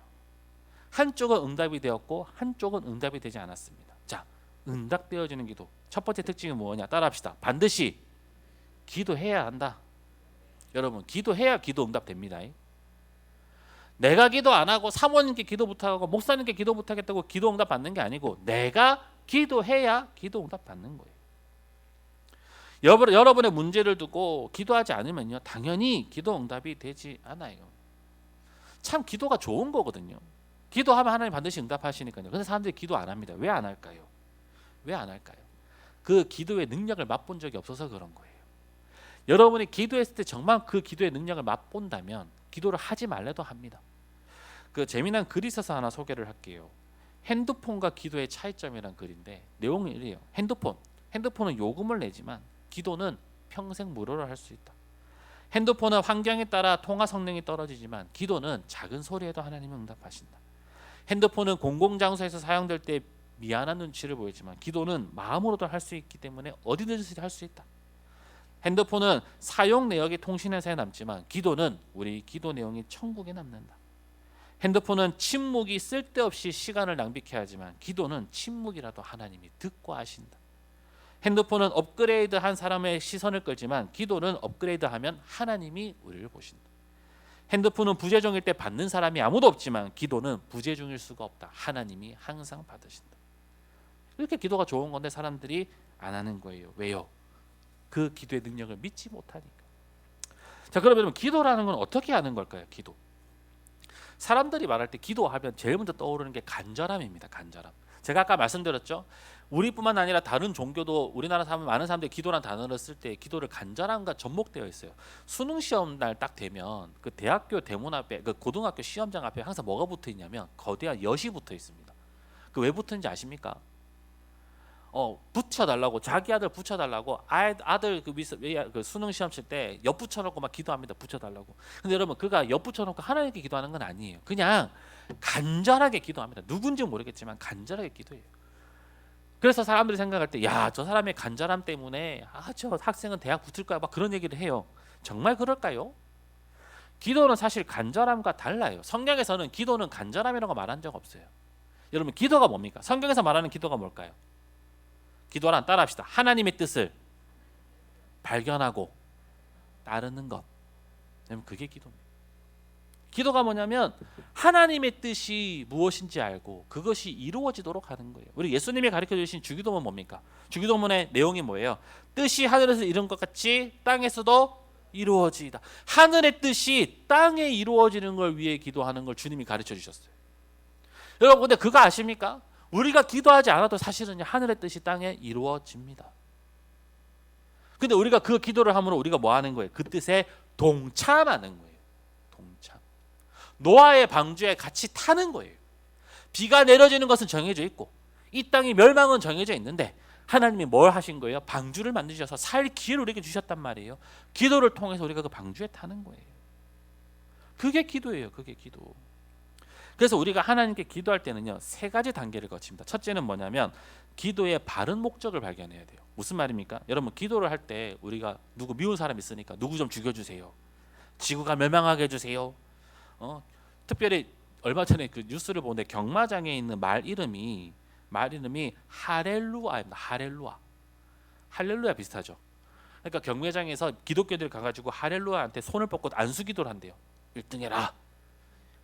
한쪽은 응답이 되었고 한쪽은 응답이 되지 않았습니다. 자, 응답되어지는 기도 첫 번째 특징이 뭐냐? 따라합시다. 반드시 기도해야 한다. 여러분, 기도해야 기도 응답됩니다. 내가 기도 안 하고 사모님께 기도 부탁하고 목사님께 기도 부탁했다고 기도 응답 받는 게 아니고 내가 기도해야 기도 응답 받는 거예요. 여러분의 문제를 두고 기도하지 않으면요, 당연히 기도 응답이 되지 않아요. 참 기도가 좋은 거거든요. 기도하면 하나님 반드시 응답하시니까요. 그런데 사람들이 기도 안 합니다. 왜 안 할까요? 왜 안 할까요? 그 기도의 능력을 맛본 적이 없어서 그런 거예요. 여러분이 기도했을 때 정말 그 기도의 능력을 맛본다면 기도를 하지 말래도 합니다. 그 재미난 글이 있어서 하나 소개를 할게요. 핸드폰과 기도의 차이점이란 글인데 내용이 이래요. 핸드폰은 요금을 내지만 기도는 평생 무료로 할 수 있다. 핸드폰은 환경에 따라 통화 성능이 떨어지지만 기도는 작은 소리에도 하나님이 응답하신다. 핸드폰은 공공장소에서 사용될 때 미안한 눈치를 보이지만 기도는 마음으로도 할 수 있기 때문에 어디든지 할 수 있다. 핸드폰은 사용 내역이 통신회사에 남지만 기도는 우리 기도 내용이 천국에 남는다. 핸드폰은 침묵이 쓸데없이 시간을 낭비케 하지만 기도는 침묵이라도 하나님이 듣고 하신다. 핸드폰은 업그레이드한 사람의 시선을 끌지만 기도는 업그레이드하면 하나님이 우리를 보신다. 핸드폰은 부재중일 때 받는 사람이 아무도 없지만 기도는 부재중일 수가 없다. 하나님이 항상 받으신다. 이렇게 기도가 좋은 건데 사람들이 안 하는 거예요. 왜요? 그 기도의 능력을 믿지 못하니까. 자, 그러면 기도라는 건 어떻게 하는 걸까요? 기도. 사람들이 말할 때 기도하면 제일 먼저 떠오르는 게 간절함입니다. 간절함. 제가 아까 말씀드렸죠. 우리뿐만 아니라 다른 종교도 우리나라 사람 많은 사람들이 기도란 단어를 쓸 때 기도를 간절함과 접목되어 있어요. 수능 시험 날 딱 되면 그 대학교 대문 앞에 그 고등학교 시험장 앞에 항상 뭐가 붙어 있냐면 거대한 엿이 붙어 있습니다. 그 왜 붙은지 아십니까? 붙여달라고, 자기 아들 붙여달라고, 아들 그 수능 시험 칠 때 엿 붙여놓고 막 기도합니다. 붙여달라고. 근데 여러분, 그가 엿 붙여놓고 하나님께 기도하는 건 아니에요. 그냥 간절하게 기도합니다. 누군지 모르겠지만 간절하게 기도해요. 그래서 사람들이 생각할 때, 야, 저 사람의 간절함 때문에 저 학생은 대학 붙을 거야, 막 그런 얘기를 해요. 정말 그럴까요? 기도는 사실 간절함과 달라요. 성경에서는 기도는 간절함이라고 말한 적 없어요. 여러분, 기도가 뭡니까? 성경에서 말하는 기도가 뭘까요? 기도란, 따라합시다. 하나님의 뜻을 발견하고 따르는 것. 그게 기도입니다. 기도가 뭐냐면 하나님의 뜻이 무엇인지 알고 그것이 이루어지도록 하는 거예요. 우리 예수님이 가르쳐 주신 주기도문 뭡니까? 주기도문의 내용이 뭐예요? 뜻이 하늘에서 이룬 것 같이 땅에서도 이루어지이다. 하늘의 뜻이 땅에 이루어지는 걸 위해 기도하는 걸 주님이 가르쳐 주셨어요. 여러분, 근데 그거 아십니까? 우리가 기도하지 않아도 사실은 하늘의 뜻이 땅에 이루어집니다. 근데 우리가 그 기도를 함으로 우리가 뭐 하는 거예요? 그 뜻에 동참하는 거예요. 동참. 노아의 방주에 같이 타는 거예요. 비가 내려지는 것은 정해져 있고 이 땅의 멸망은 정해져 있는데 하나님이 뭘 하신 거예요? 방주를 만드셔서 살 기회를 우리에게 주셨단 말이에요. 기도를 통해서 우리가 그 방주에 타는 거예요. 그게 기도예요. 그게 기도. 그래서 우리가 하나님께 기도할 때는요, 세 가지 단계를 거칩니다. 첫째는 뭐냐면 기도의 바른 목적을 발견해야 돼요. 무슨 말입니까? 여러분, 기도를 할 때 우리가 누구 미운 사람 있으니까 누구 좀 죽여주세요. 지구가 멸망하게 해주세요. 특별히 얼마 전에 그 뉴스를 보는데 경마장에 있는 말 이름이 하렐루아입니다. 할렐루야 비슷하죠. 그러니까 경매장에서 기독교들이 가가지고 할렐루야한테 손을 뻗고 안수 기도를 한대요. 1등 해라.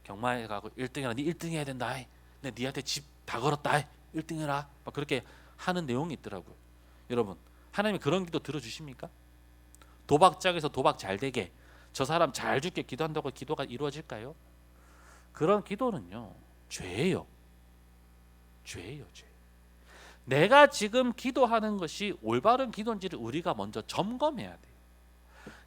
경마에 가고 1등 해라. 네 1등 해야 된다. 내 니한테 집 다 걸었다. 1등 해라. 막 그렇게 하는 내용이 있더라고요. 여러분, 하나님이 그런 기도 들어주십니까? 도박장에서 도박 잘 되게, 저 사람 잘 죽게 기도한다고 기도가 이루어질까요? 그런 기도는요, 죄예요. 죄예요, 죄. 내가 지금 기도하는 것이 올바른 기도인지를 우리가 먼저 점검해야 돼요.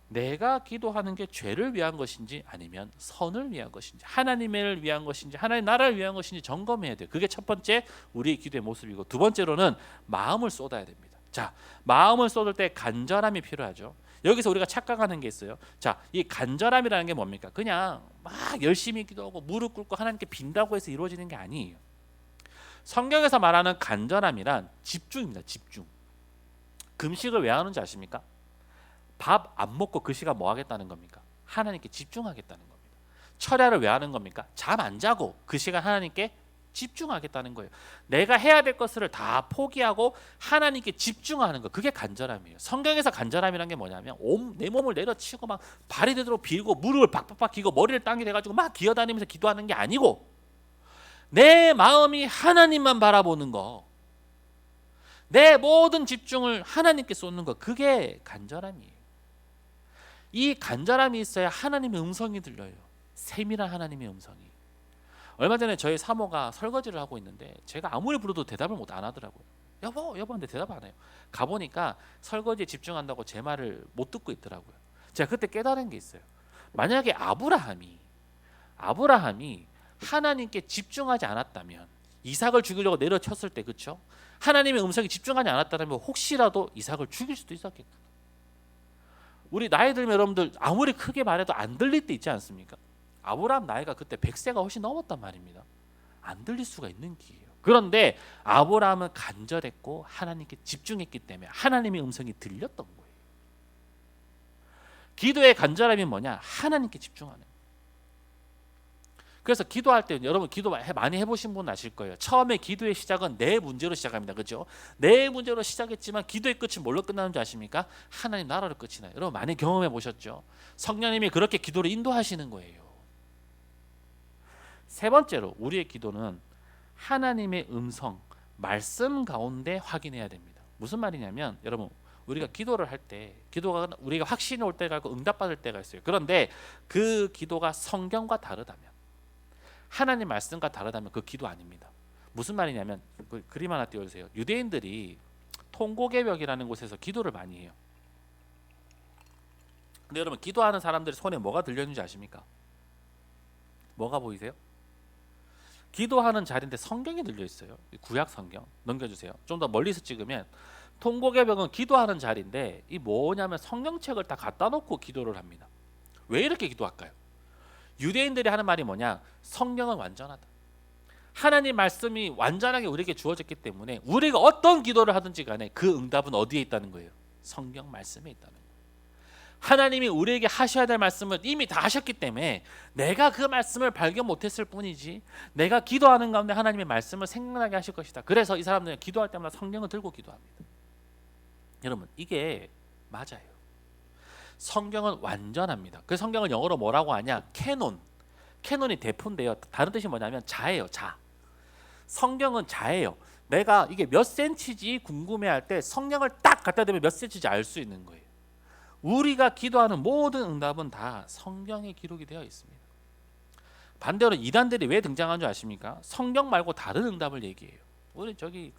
내가 기도하는 게 죄를 위한 것인지 아니면 선을 위한 것인지, 하나님을 위한 것인지, 하나님 나라를 위한 것인지 점검해야 돼요. 그게 첫 번째 우리 기도의 모습이고, 두 번째로는 마음을 쏟아야 됩니다. 자, 마음을 쏟을 때 간절함이 필요하죠. 여기서 우리가 착각하는 게 있어요. 자, 이 간절함이라는 게 뭡니까? 그냥 막 열심히 기도하고 무릎 꿇고 하나님께 빈다고 해서 이루어지는 게 아니에요. 성경에서 말하는 간절함이란 집중입니다. 집중. 금식을 왜 하는지 아십니까? 밥 안 먹고 그 시간 뭐 하겠다는 겁니까? 하나님께 집중하겠다는 겁니다. 철야를 왜 하는 겁니까? 잠 안 자고 그 시간 하나님께 집중하겠다는 거예요. 내가 해야 될 것을 다 포기하고 하나님께 집중하는 거, 그게 간절함이에요. 성경에서 간절함이란 게 뭐냐면 내 몸을 내려치고 막 발이 되도록 빌고 무릎을 박박박 기고 머리를 땅에 대가지고 막 기어다니면서 기도하는 게 아니고, 내 마음이 하나님만 바라보는 거, 내 모든 집중을 하나님께 쏟는 거, 그게 간절함이에요. 이 간절함이 있어야 하나님의 음성이 들려요. 세밀한 하나님의 음성이. 얼마 전에 저희 사모가 설거지를 하고 있는데 제가 아무리 불러도 대답을 안 하더라고요. 여보 하는데 대답 안 해요. 가보니까 설거지에 집중한다고 제 말을 못 듣고 있더라고요. 제가 그때 깨달은 게 있어요. 만약에 아브라함이 하나님께 집중하지 않았다면, 이삭을 죽이려고 내려쳤을 때, 그렇죠? 하나님의 음성에 집중하지 않았다면 혹시라도 이삭을 죽일 수도 있었겠다. 우리 나이 들면 여러분들 아무리 크게 말해도 안 들릴 때 있지 않습니까? 아브라함 나이가 그때 100세가 훨씬 넘었단 말입니다. 안 들릴 수가 있는 기회예요. 그런데 아브라함은 간절했고 하나님께 집중했기 때문에 하나님의 음성이 들렸던 거예요. 기도의 간절함이 뭐냐? 하나님께 집중하는 거예요. 그래서 기도할 때 여러분 기도 많이 해보신 분 아실 거예요. 처음에 기도의 시작은 내 문제로 시작합니다. 그렇죠? 내 문제로 시작했지만 기도의 끝이 뭘로 끝나는 줄 아십니까? 하나님 나라로 끝이 나요. 여러분 많이 경험해 보셨죠? 성령님이 그렇게 기도를 인도하시는 거예요. 세 번째로 우리의 기도는 하나님의 음성, 말씀 가운데 확인해야 됩니다. 무슨 말이냐면 여러분, 우리가 기도를 할 때 기도가 우리가 확신이 올 때가 있고 응답받을 때가 있어요. 그런데 그 기도가 성경과 다르다면, 하나님 말씀과 다르다면 그 기도 아닙니다. 무슨 말이냐면, 그 그림 하나 띄워주세요. 유대인들이 통고개벽이라는 곳에서 기도를 많이 해요. 근데 여러분 기도하는 사람들의 손에 뭐가 들려있는지 아십니까? 뭐가 보이세요? 기도하는 자리인데 성경이 들려 있어요. 구약 성경 넘겨주세요. 좀 더 멀리서 찍으면 통고개벽은 기도하는 자리인데 이 뭐냐면 성경책을 다 갖다 놓고 기도를 합니다. 왜 이렇게 기도할까요? 유대인들이 하는 말이 뭐냐? 성경은 완전하다. 하나님 말씀이 완전하게 우리에게 주어졌기 때문에 우리가 어떤 기도를 하든지 간에 그 응답은 어디에 있다는 거예요? 성경 말씀에 있다는 거예요. 하나님이 우리에게 하셔야 될 말씀을 이미 다 하셨기 때문에 내가 그 말씀을 발견 못했을 뿐이지, 내가 기도하는 가운데 하나님의 말씀을 생각나게 하실 것이다. 그래서 이 사람들은 기도할 때마다 성경을 들고 기도합니다. 여러분 이게 맞아요. 성경은 완전합니다. 그 성경을 영어로 뭐라고 하냐? 캐논. 캐논이 대표인데요. 다른 뜻이 뭐냐면 자예요. 자. 성경은 자예요. 내가 이게 몇 센치지 궁금해할 때 성경을 딱 갖다 대면 몇 센치인지 알 수 있는 거예요. 우리가 기도하는 모든 응답은 다 성경에 기록이 되어 있습니다. 반대로 이단들이 왜 등장한 줄 아십니까? 성경 말고 다른 응답을 얘기해요. 우리 저기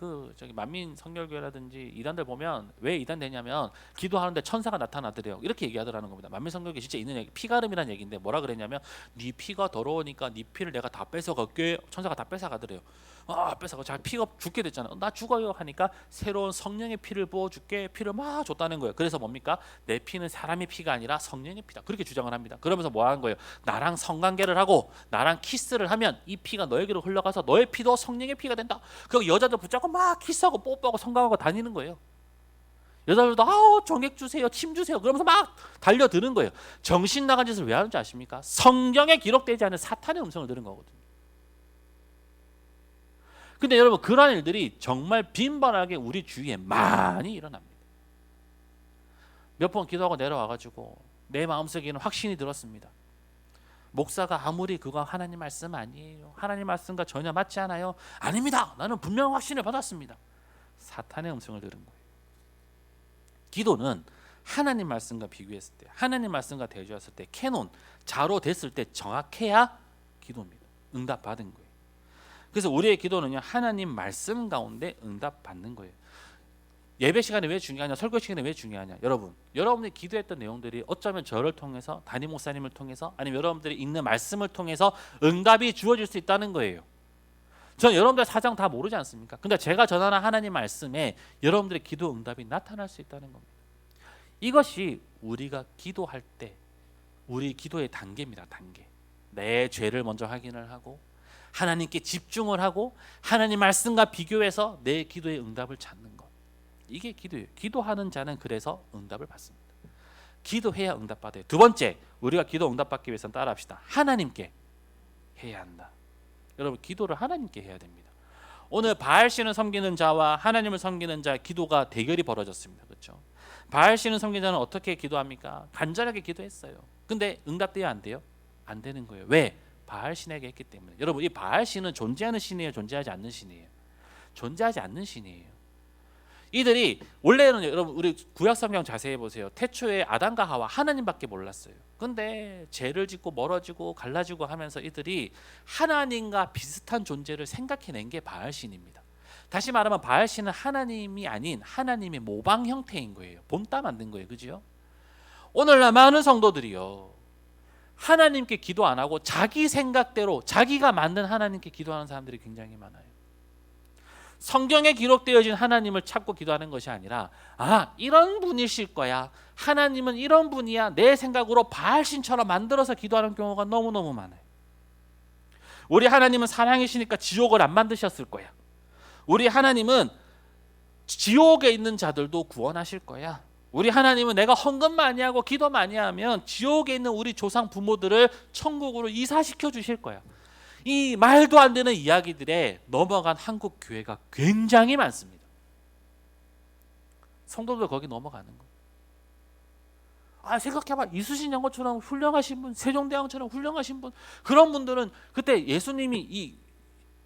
만민 성결교회라든지 이단들 보면 왜 이단 되냐면 기도하는데 천사가 나타나더래요. 이렇게 얘기하더라는 겁니다. 만민 성결교회 진짜 있는 얘기, 피가름이라는 얘기인데 뭐라 그랬냐면 네 피가 더러우니까 네 피를 내가 다 뺏어갈게. 천사가 다 뺏어가더래요. 뺏어가. 자, 피가 죽게 됐잖아. 나 죽어요 하니까 새로운 성령의 피를 부어줄게. 피를 막 줬다는 거예요. 그래서 뭡니까? 내 피는 사람의 피가 아니라 성령의 피다. 그렇게 주장을 합니다. 그러면서 뭐 하는 거예요? 나랑 성관계를 하고 나랑 키스를 하면 이 피가 너에게로 흘러가서 너의 피도 성령의 피가 된다. 그리고 여자들 붙잡고 막 키스하고 뽀뽀하고 성강하고 다니는 거예요. 여자들도 정액 주세요, 침 주세요 그러면서 막 달려드는 거예요. 정신 나간 짓을 왜 하는지 아십니까? 성경에 기록되지 않은 사탄의 음성을 들은 거거든요. 근데 여러분 그러한 일들이 정말 빈번하게 우리 주위에 많이 일어납니다. 몇 번 기도하고 내려와가지고 내 마음속에는 확신이 들었습니다. 목사가 아무리 그거 하나님 말씀 아니에요, 하나님 말씀과 전혀 맞지 않아요. 아닙니다. 나는 분명한 확신을 받았습니다. 사탄의 음성을 들은 거예요. 기도는 하나님 말씀과 비교했을 때, 하나님 말씀과 대조했을 때, 캐논, 자로 됐을 때 정확해야 기도입니다. 응답 받은 거예요. 그래서 우리의 기도는요, 하나님 말씀 가운데 응답 받는 거예요. 예배 시간에 왜 중요하냐, 설교 시간에 왜 중요하냐, 여러분들이 기도했던 내용들이 어쩌면 저를 통해서, 담임 목사님을 통해서, 아니면 여러분들이 읽는 말씀을 통해서 응답이 주어질 수 있다는 거예요. 저는 여러분들 사정 다 모르지 않습니까? 근데 제가 전하는 하나님 말씀에 여러분들의 기도 응답이 나타날 수 있다는 겁니다. 이것이 우리가 기도할 때 우리 기도의 단계입니다. 단계. 내 죄를 먼저 확인을 하고 하나님께 집중을 하고 하나님 말씀과 비교해서 내 기도의 응답을 찾는 것. 이게 기도예요. 기도하는 자는 그래서 응답을 받습니다. 기도해야 응답받아요. 두 번째, 우리가 기도 응답받기 위해서는 따라합시다. 하나님께 해야 한다. 여러분, 기도를 하나님께 해야 됩니다. 오늘 바알신을 섬기는 자와 하나님을 섬기는 자의 기도가 대결이 벌어졌습니다. 그렇죠? 바알신을 섬기는 자는 어떻게 기도합니까? 간절하게 기도했어요. 근데 응답돼야 안 돼요? 안 되는 거예요. 왜? 바알신에게 했기 때문에. 여러분, 이 바알신은 존재하는 신이에요, 존재하지 않는 신이에요? 존재하지 않는 신이에요. 이들이 원래는, 여러분 우리 구약 성경 자세히 보세요. 태초에 아담과 하와 하나님밖에 몰랐어요. 근데 죄를 짓고 멀어지고 갈라지고 하면서 이들이 하나님과 비슷한 존재를 생각해낸 게 바알신입니다. 다시 말하면 바알신은 하나님이 아닌 하나님의 모방 형태인 거예요. 본따 만든 거예요. 그죠? 오늘날 많은 성도들이요, 하나님께 기도 안 하고 자기 생각대로 자기가 만든 하나님께 기도하는 사람들이 굉장히 많아요. 성경에 기록되어진 하나님을 찾고 기도하는 것이 아니라, 이런 분이실 거야, 하나님은 이런 분이야, 내 생각으로 바알신처럼 만들어서 기도하는 경우가 너무너무 많아요. 우리 하나님은 사랑이시니까 지옥을 안 만드셨을 거야. 우리 하나님은 지옥에 있는 자들도 구원하실 거야. 우리 하나님은 내가 헌금 많이 하고 기도 많이 하면 지옥에 있는 우리 조상 부모들을 천국으로 이사시켜 주실 거야. 이 말도 안 되는 이야기들에 넘어간 한국 교회가 굉장히 많습니다. 성도들 거기 넘어가는 거예요. 생각해봐. 이수신 장로처럼 훌륭하신 분, 세종대왕처럼 훌륭하신 분, 그런 분들은 그때 예수님이 이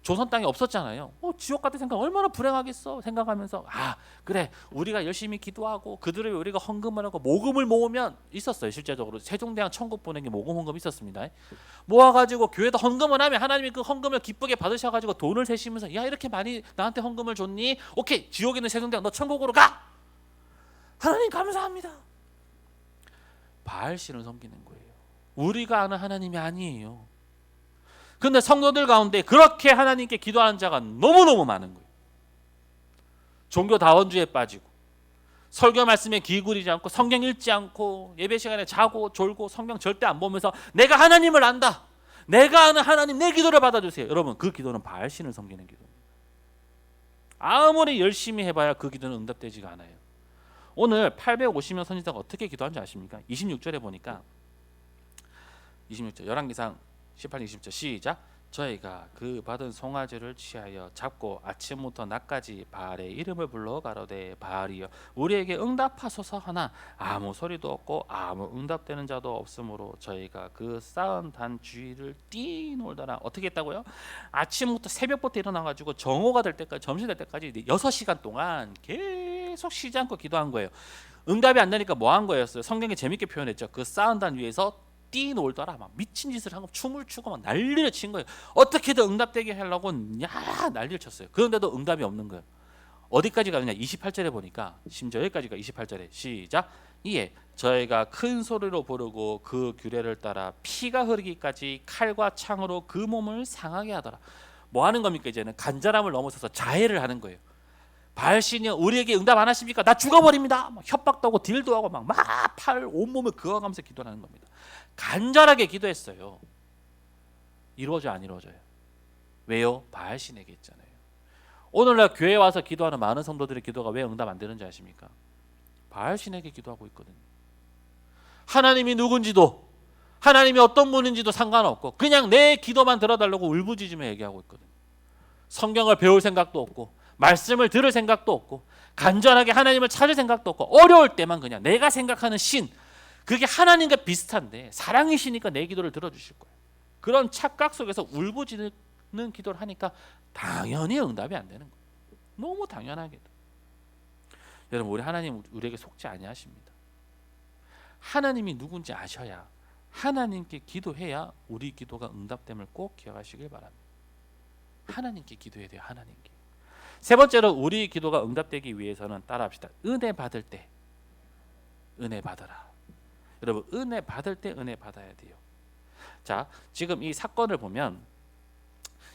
조선 땅에 없었잖아요. 지옥 같은 생각 얼마나 불행하겠어 생각하면서, 그래, 우리가 열심히 기도하고 그들을 위해 우리가 헌금을 하고 모금을 모으면, 있었어요. 실제적으로 세종대왕 천국 보내기 모금 헌금 있었습니다. 모아가지고 교회도 헌금을 하면 하나님이 그 헌금을 기쁘게 받으셔가지고 돈을 세시면서, 야, 이렇게 많이 나한테 헌금을 줬니? 오케이, 지옥에 있는 세종대왕 너 천국으로 가! 하나님 감사합니다. 바알신을 섬기는 거예요. 우리가 아는 하나님이 아니에요. 근데 성도들 가운데 그렇게 하나님께 기도하는 자가 너무너무 많은 거예요. 종교 다원주의에 빠지고 설교 말씀에 귀 기울이지 않고 성경 읽지 않고 예배 시간에 자고 졸고 성경 절대 안 보면서 내가 하나님을 안다, 내가 아는 하나님 내 기도를 받아주세요. 여러분, 그 기도는 바알신을 섬기는 기도입니다. 아무리 열심히 해봐야 그 기도는 응답되지가 않아요. 오늘 850명 선지자가 어떻게 기도한지 아십니까? 26절에 보니까 26절 열왕기상 18, 20절 시작. 저희가 그 받은 송아지를 취하여 잡고 아침부터 낮까지 바알의 이름을 불러 가로되, 바알이여 우리에게 응답하소서 하나 아무 소리도 없고 아무 응답되는 자도 없으므로 저희가 그 쌓은 단 주위를 뛰놀더라. 어떻게 했다고요? 아침부터 새벽부터 일어나가지고 정오가 될 때까지, 점심 될 때까지 6시간 동안 계속 쉬지 않고 기도한 거예요. 응답이 안 되니까 뭐 한 거였어요? 성경에 재밌게 표현했죠. 그 쌓은 단 위에서 뛰놀더라. 막 미친 짓을 하고 춤을 추고 막 난리를 친 거예요. 어떻게든 응답되게 하려고 난리를 쳤어요. 그런데도 응답이 없는 거예요. 어디까지 가느냐? 28절에 보니까 심지어 여기까지가 28절에 시작. 이에 저희가 큰 소리로 부르고 그 규례를 따라 피가 흐르기까지 칼과 창으로 그 몸을 상하게 하더라. 뭐 하는 겁니까? 이제는 간절함을 넘어서서 자해를 하는 거예요. 바알신이 우리에게 응답 안 하십니까? 나 죽어버립니다. 막 협박도 하고 딜도 하고 막 팔 온몸을 그어가면서 기도하는 겁니다. 간절하게 기도했어요. 이루어져 안 이루어져요? 왜요? 바알신에게 있잖아요. 오늘날 교회에 와서 기도하는 많은 성도들의 기도가 왜 응답 안 되는지 아십니까? 바알신에게 기도하고 있거든요. 하나님이 누군지도 하나님이 어떤 분인지도 상관없고 그냥 내 기도만 들어달라고 울부짖으며 얘기하고 있거든요. 성경을 배울 생각도 없고 말씀을 들을 생각도 없고 간절하게 하나님을 찾을 생각도 없고 어려울 때만 그냥 내가 생각하는 신, 그게 하나님과 비슷한데 사랑이시니까 내 기도를 들어주실 거예요. 그런 착각 속에서 울부짖는 기도를 하니까 당연히 응답이 안 되는 거예요. 너무 당연하게도. 여러분, 우리 하나님 우리에게 속지 아니하십니다. 하나님이 누군지 아셔야, 하나님께 기도해야 우리 기도가 응답됨을 꼭 기억하시길 바랍니다. 하나님께 기도해야 돼요. 하나님께. 세 번째로 우리 기도가 응답되기 위해서는 따라합시다. 은혜 받을 때 은혜 받아라. 여러분, 은혜 받을 때 은혜 받아야 돼요. 자, 지금 이 사건을 보면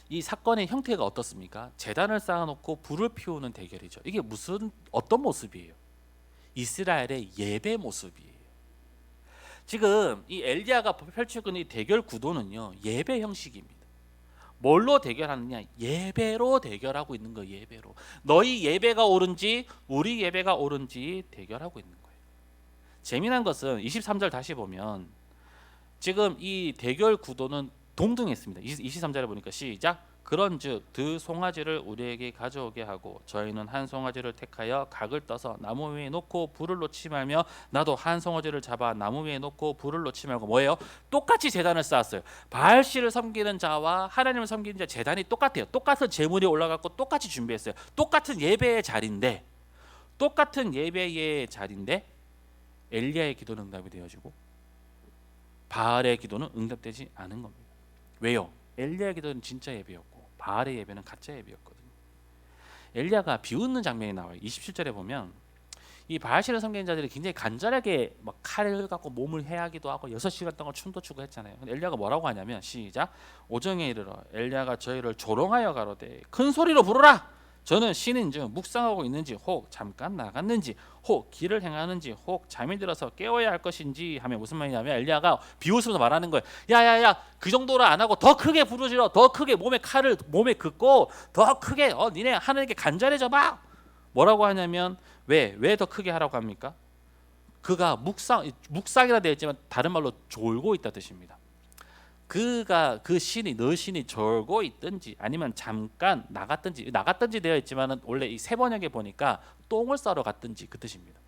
이 사건의 형태가 어떻습니까? 제단을 쌓아놓고 불을 피우는 대결이죠. 이게 어떤 모습이에요? 이스라엘의 예배 모습이에요. 지금 이 엘리야가 펼치고 있는 이 대결 구도는요, 예배 형식입니다. 뭘로 대결하느냐? 예배로 대결하고 있는 거예요. 예배로. 너희 예배가 옳은지 우리 예배가 옳은지 대결하고 있는 거예요. 재미난 것은 23절 다시 보면 지금 이 대결 구도는 동등했습니다. 23절에 보니까 시작. 그런즉 두 송아지를 우리에게 가져오게 하고 저희는 한 송아지를 택하여 각을 떠서 나무 위에 놓고 불을 놓지 말며 나도 한 송아지를 잡아 나무 위에 놓고 불을 놓지 말고. 뭐예요? 똑같이 제단을 쌓았어요. 바알씨를 섬기는 자와 하나님을 섬기는 자 제단이 똑같아요. 똑같은 제물이 올라갔고 똑같이 준비했어요. 똑같은 예배의 자리인데 엘리야의 기도는 응답이 되어지고 바알의 기도는 응답되지 않은 겁니다. 왜요? 엘리야의 기도는 진짜 예배였고 바알의 예배는 가짜 예배였거든요. 엘리야가 비웃는 장면이 나와요. 27절에 보면 이 바알신을 섬기는 자들이 굉장히 간절하게 막 칼을 갖고 몸을 해하기도 하고 6시간 동안 춤도 추고 했잖아요. 근데 엘리야가 뭐라고 하냐면 시작. 오정에 이르러 엘리야가 저희를 조롱하여 가로되 큰 소리로 부르라. 저는 신인즉 묵상하고 있는지 혹 잠깐 나갔는지 혹 길을 행하는지 혹 잠이 들어서 깨워야 할 것인지 하면 무슨 말이냐면 엘리야가 비웃으면서 말하는 거예요. 야야야, 그 정도로 안 하고 더 크게 부르짖어. 더 크게 칼을 몸에 긋고 더 크게 니네 하나님께 간절해져 봐. 뭐라고 하냐면 왜 더 크게 하라고 합니까? 그가 묵상이라 되어 있지만 다른 말로 졸고 있다 뜻입니다. 그 신이 너 신이 졸고 있든지 아니면 잠깐 나갔든지 되어 있지만은 원래 이 세 번역에 보니까 똥을 싸러 갔든지 그 뜻입니다.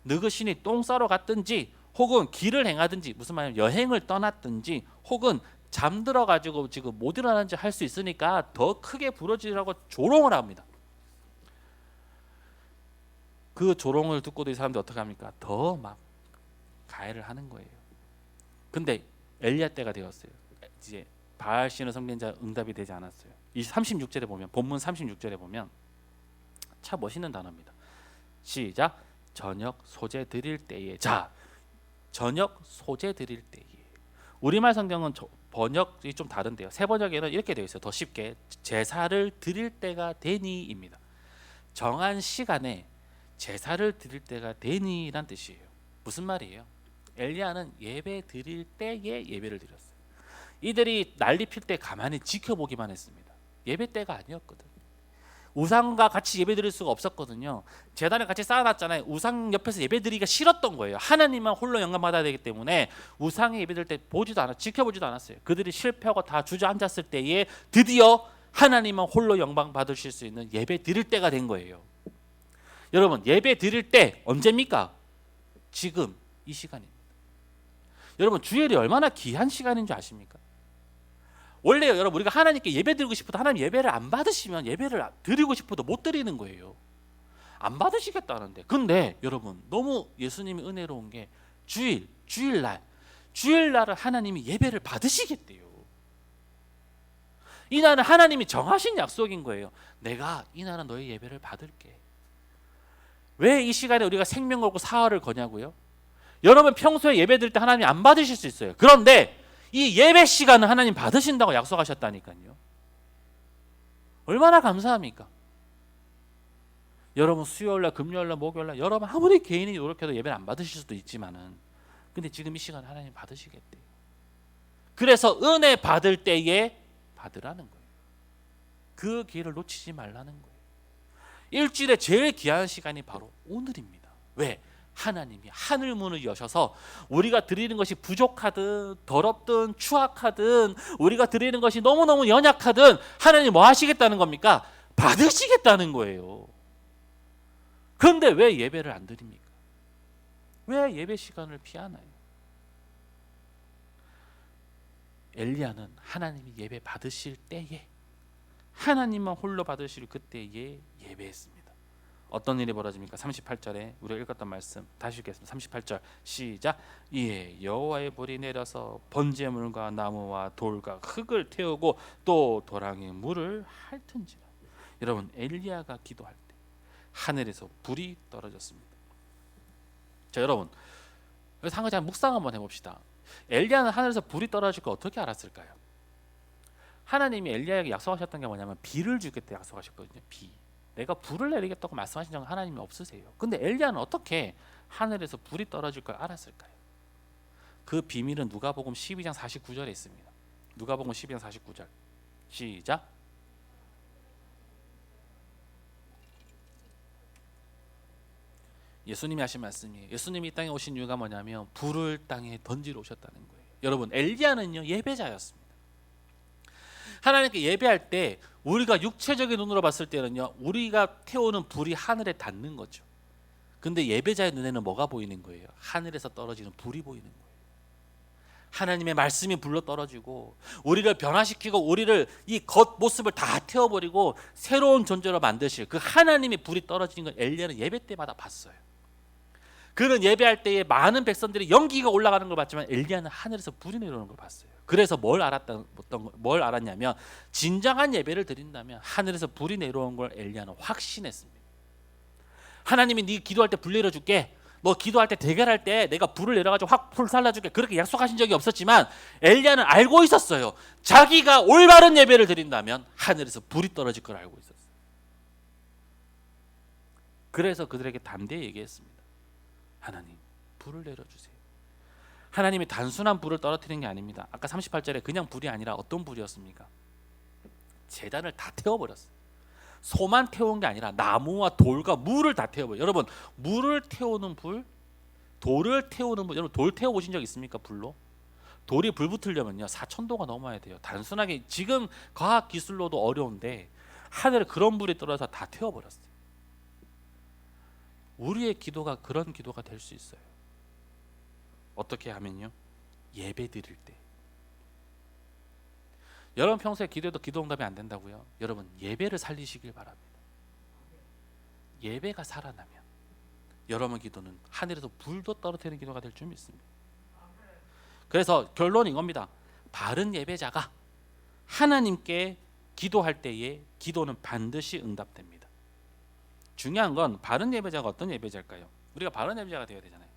너그 신이 똥 싸러 갔든지 혹은 길을 행하든지 무슨 말이냐면 여행을 떠났든지 혹은 잠들어 가지고 지금 못 일어나는지 할 수 있으니까 더 크게 부르짖으라고 조롱을 합니다. 그 조롱을 듣고도 이 사람들이 어떻게 합니까? 더 막 가해를 하는 거예요. 근데 엘리야 때가 되었어요. 이제 바알 신을 섬기는 자 응답이 되지 않았어요. 이 36절에 보면 본문 36절에 보면 참 멋있는 단어입니다. 시작. 저녁 소재 드릴 때에. 자, 저녁 소재 드릴 때에. 우리말 성경은 번역이 좀 다른데요. 새 번역에는 이렇게 되어 있어요. 더 쉽게 제사를 드릴 때가 되니입니다. 정한 시간에 제사를 드릴 때가 되니란 뜻이에요. 무슨 말이에요? 엘리야는 예배 드릴 때에 예배를 드렸어요. 이들이 난리 필 때 가만히 지켜보기만 했습니다. 예배 때가 아니었거든. 우상과 같이 예배 드릴 수가 없었거든요. 제단을 같이 쌓아놨잖아요. 우상 옆에서 예배 드리기가 싫었던 거예요. 하나님만 홀로 영광 받아야 되기 때문에 우상의 예배 드릴 때 지켜보지도 않았어요. 그들이 실패하고 다 주저앉았을 때에 드디어 하나님만 홀로 영광 받으실 수 있는 예배 드릴 때가 된 거예요. 여러분, 예배 드릴 때 언제입니까? 지금 이 시간입니다. 여러분, 주일이 얼마나 귀한 시간인 줄 아십니까? 원래 여러분 우리가 하나님께 예배 드리고 싶어도 하나님 예배를 안 받으시면 예배를 드리고 싶어도 못 드리는 거예요. 안 받으시겠다는데. 근데 여러분 너무 예수님이 은혜로운 게 주일날을 하나님이 예배를 받으시겠대요. 이 날은 하나님이 정하신 약속인 거예요. 내가 이 날은 너의 예배를 받을게. 왜 이 시간에 우리가 생명 걸고 사활을 거냐고요? 여러분 평소에 예배 드릴 때 하나님이 안 받으실 수 있어요. 그런데 이 예배 시간은 하나님 받으신다고 약속하셨다니까요. 얼마나 감사합니까? 여러분 수요일날, 금요일날, 목요일날 여러분 아무리 개인이 노력해도 예배를 안 받으실 수도 있지만은 근데 지금 이 시간 하나님 받으시겠대요. 그래서 은혜 받을 때에 받으라는 거예요. 그 기회를 놓치지 말라는 거예요. 일주일에 제일 귀한 시간이 바로 오늘입니다. 왜? 하나님이 하늘 문을 여셔서 우리가 드리는 것이 부족하든 더럽든 추악하든 우리가 드리는 것이 너무너무 연약하든 하나님이 뭐 하시겠다는 겁니까? 받으시겠다는 거예요. 그런데 왜 예배를 안 드립니까? 왜 예배 시간을 피하나요? 엘리야는 하나님이 예배 받으실 때에 하나님만 홀로 받으실 그때에 예배했습니다. 어떤 일이 벌어집니까? 38절에 우리가 읽었던 말씀 다시 읽겠습니다. 38절 시작. 이에 여호와의 불이 내려서 번제물과 나무와 돌과 흙을 태우고 또 도랑에 물을 핥은지라. 여러분, 엘리야가 기도할 때 하늘에서 불이 떨어졌습니다. 자, 여러분, 여기서 한 가지 묵상 한번 해봅시다. 엘리야는 하늘에서 불이 떨어질 걸 어떻게 알았을까요? 하나님이 엘리야에게 약속하셨던 게 뭐냐면 비를 주겠다 약속하셨거든요. 비. 내가 불을 내리겠다고 말씀하신 적은 하나님이 없으세요. 근데 엘리야는 어떻게 하늘에서 불이 떨어질 걸 알았을까요? 그 비밀은 누가복음 12장 49절에 있습니다. 누가복음 12장 49절 시작. 예수님이 하신 말씀이에요. 예수님이 이 땅에 오신 이유가 뭐냐면 불을 땅에 던지러 오셨다는 거예요. 여러분, 엘리야는요 예배자였습니다. 하나님께 예배할 때 우리가 육체적인 눈으로 봤을 때는요 우리가 태우는 불이 하늘에 닿는 거죠. 근데 예배자의 눈에는 뭐가 보이는 거예요? 하늘에서 떨어지는 불이 보이는 거예요. 하나님의 말씀이 불러 떨어지고 우리를 변화시키고 우리를 이 겉모습을 다 태워버리고 새로운 존재로 만드실 그 하나님의 불이 떨어지는 걸 엘리야는 예배 때마다 봤어요. 그는 예배할 때에 많은 백성들이 연기가 올라가는 걸 봤지만 엘리야는 하늘에서 불이 내려오는 걸 봤어요. 그래서 뭘 알았냐면 진정한 예배를 드린다면 하늘에서 불이 내려온 걸 엘리야는 확신했습니다. 하나님이 네 기도할 때 불 내려줄게, 너 기도할 때 대결할 때 내가 불을 내려가지고 확 불 살라줄게, 그렇게 약속하신 적이 없었지만 엘리야는 알고 있었어요. 자기가 올바른 예배를 드린다면 하늘에서 불이 떨어질 걸 알고 있었어요. 그래서 그들에게 담대히 얘기했습니다. 하나님, 불을 내려주세요. 하나님이 단순한 불을 떨어뜨리는 게 아닙니다. 아까 38절에 그냥 불이 아니라 어떤 불이었습니까? 제단을 다 태워버렸어요. 소만 태운 게 아니라 나무와 돌과 물을 다 태워버려요. 여러분, 물을 태우는 불, 돌을 태우는 불, 여러분 돌 태워보신 적 있습니까? 불로? 돌이 불 붙으려면요 4,000도가 넘어야 돼요. 단순하게 지금 과학 기술로도 어려운데 하늘에 그런 불이 떨어져서 다 태워버렸어요. 우리의 기도가 그런 기도가 될 수 있어요. 어떻게 하면요? 예배 드릴 때. 여러분 평소에 기도해도 기도 응답이 안 된다고요? 여러분 예배를 살리시길 바랍니다. 예배가 살아나면 여러분 기도는 하늘에서 불도 떨어뜨리는 기도가 될 줄 믿습니다. 그래서 결론은 이겁니다. 바른 예배자가 하나님께 기도할 때에 기도는 반드시 응답됩니다. 중요한 건 바른 예배자가 어떤 예배자일까요? 우리가 바른 예배자가 되어야 되잖아요.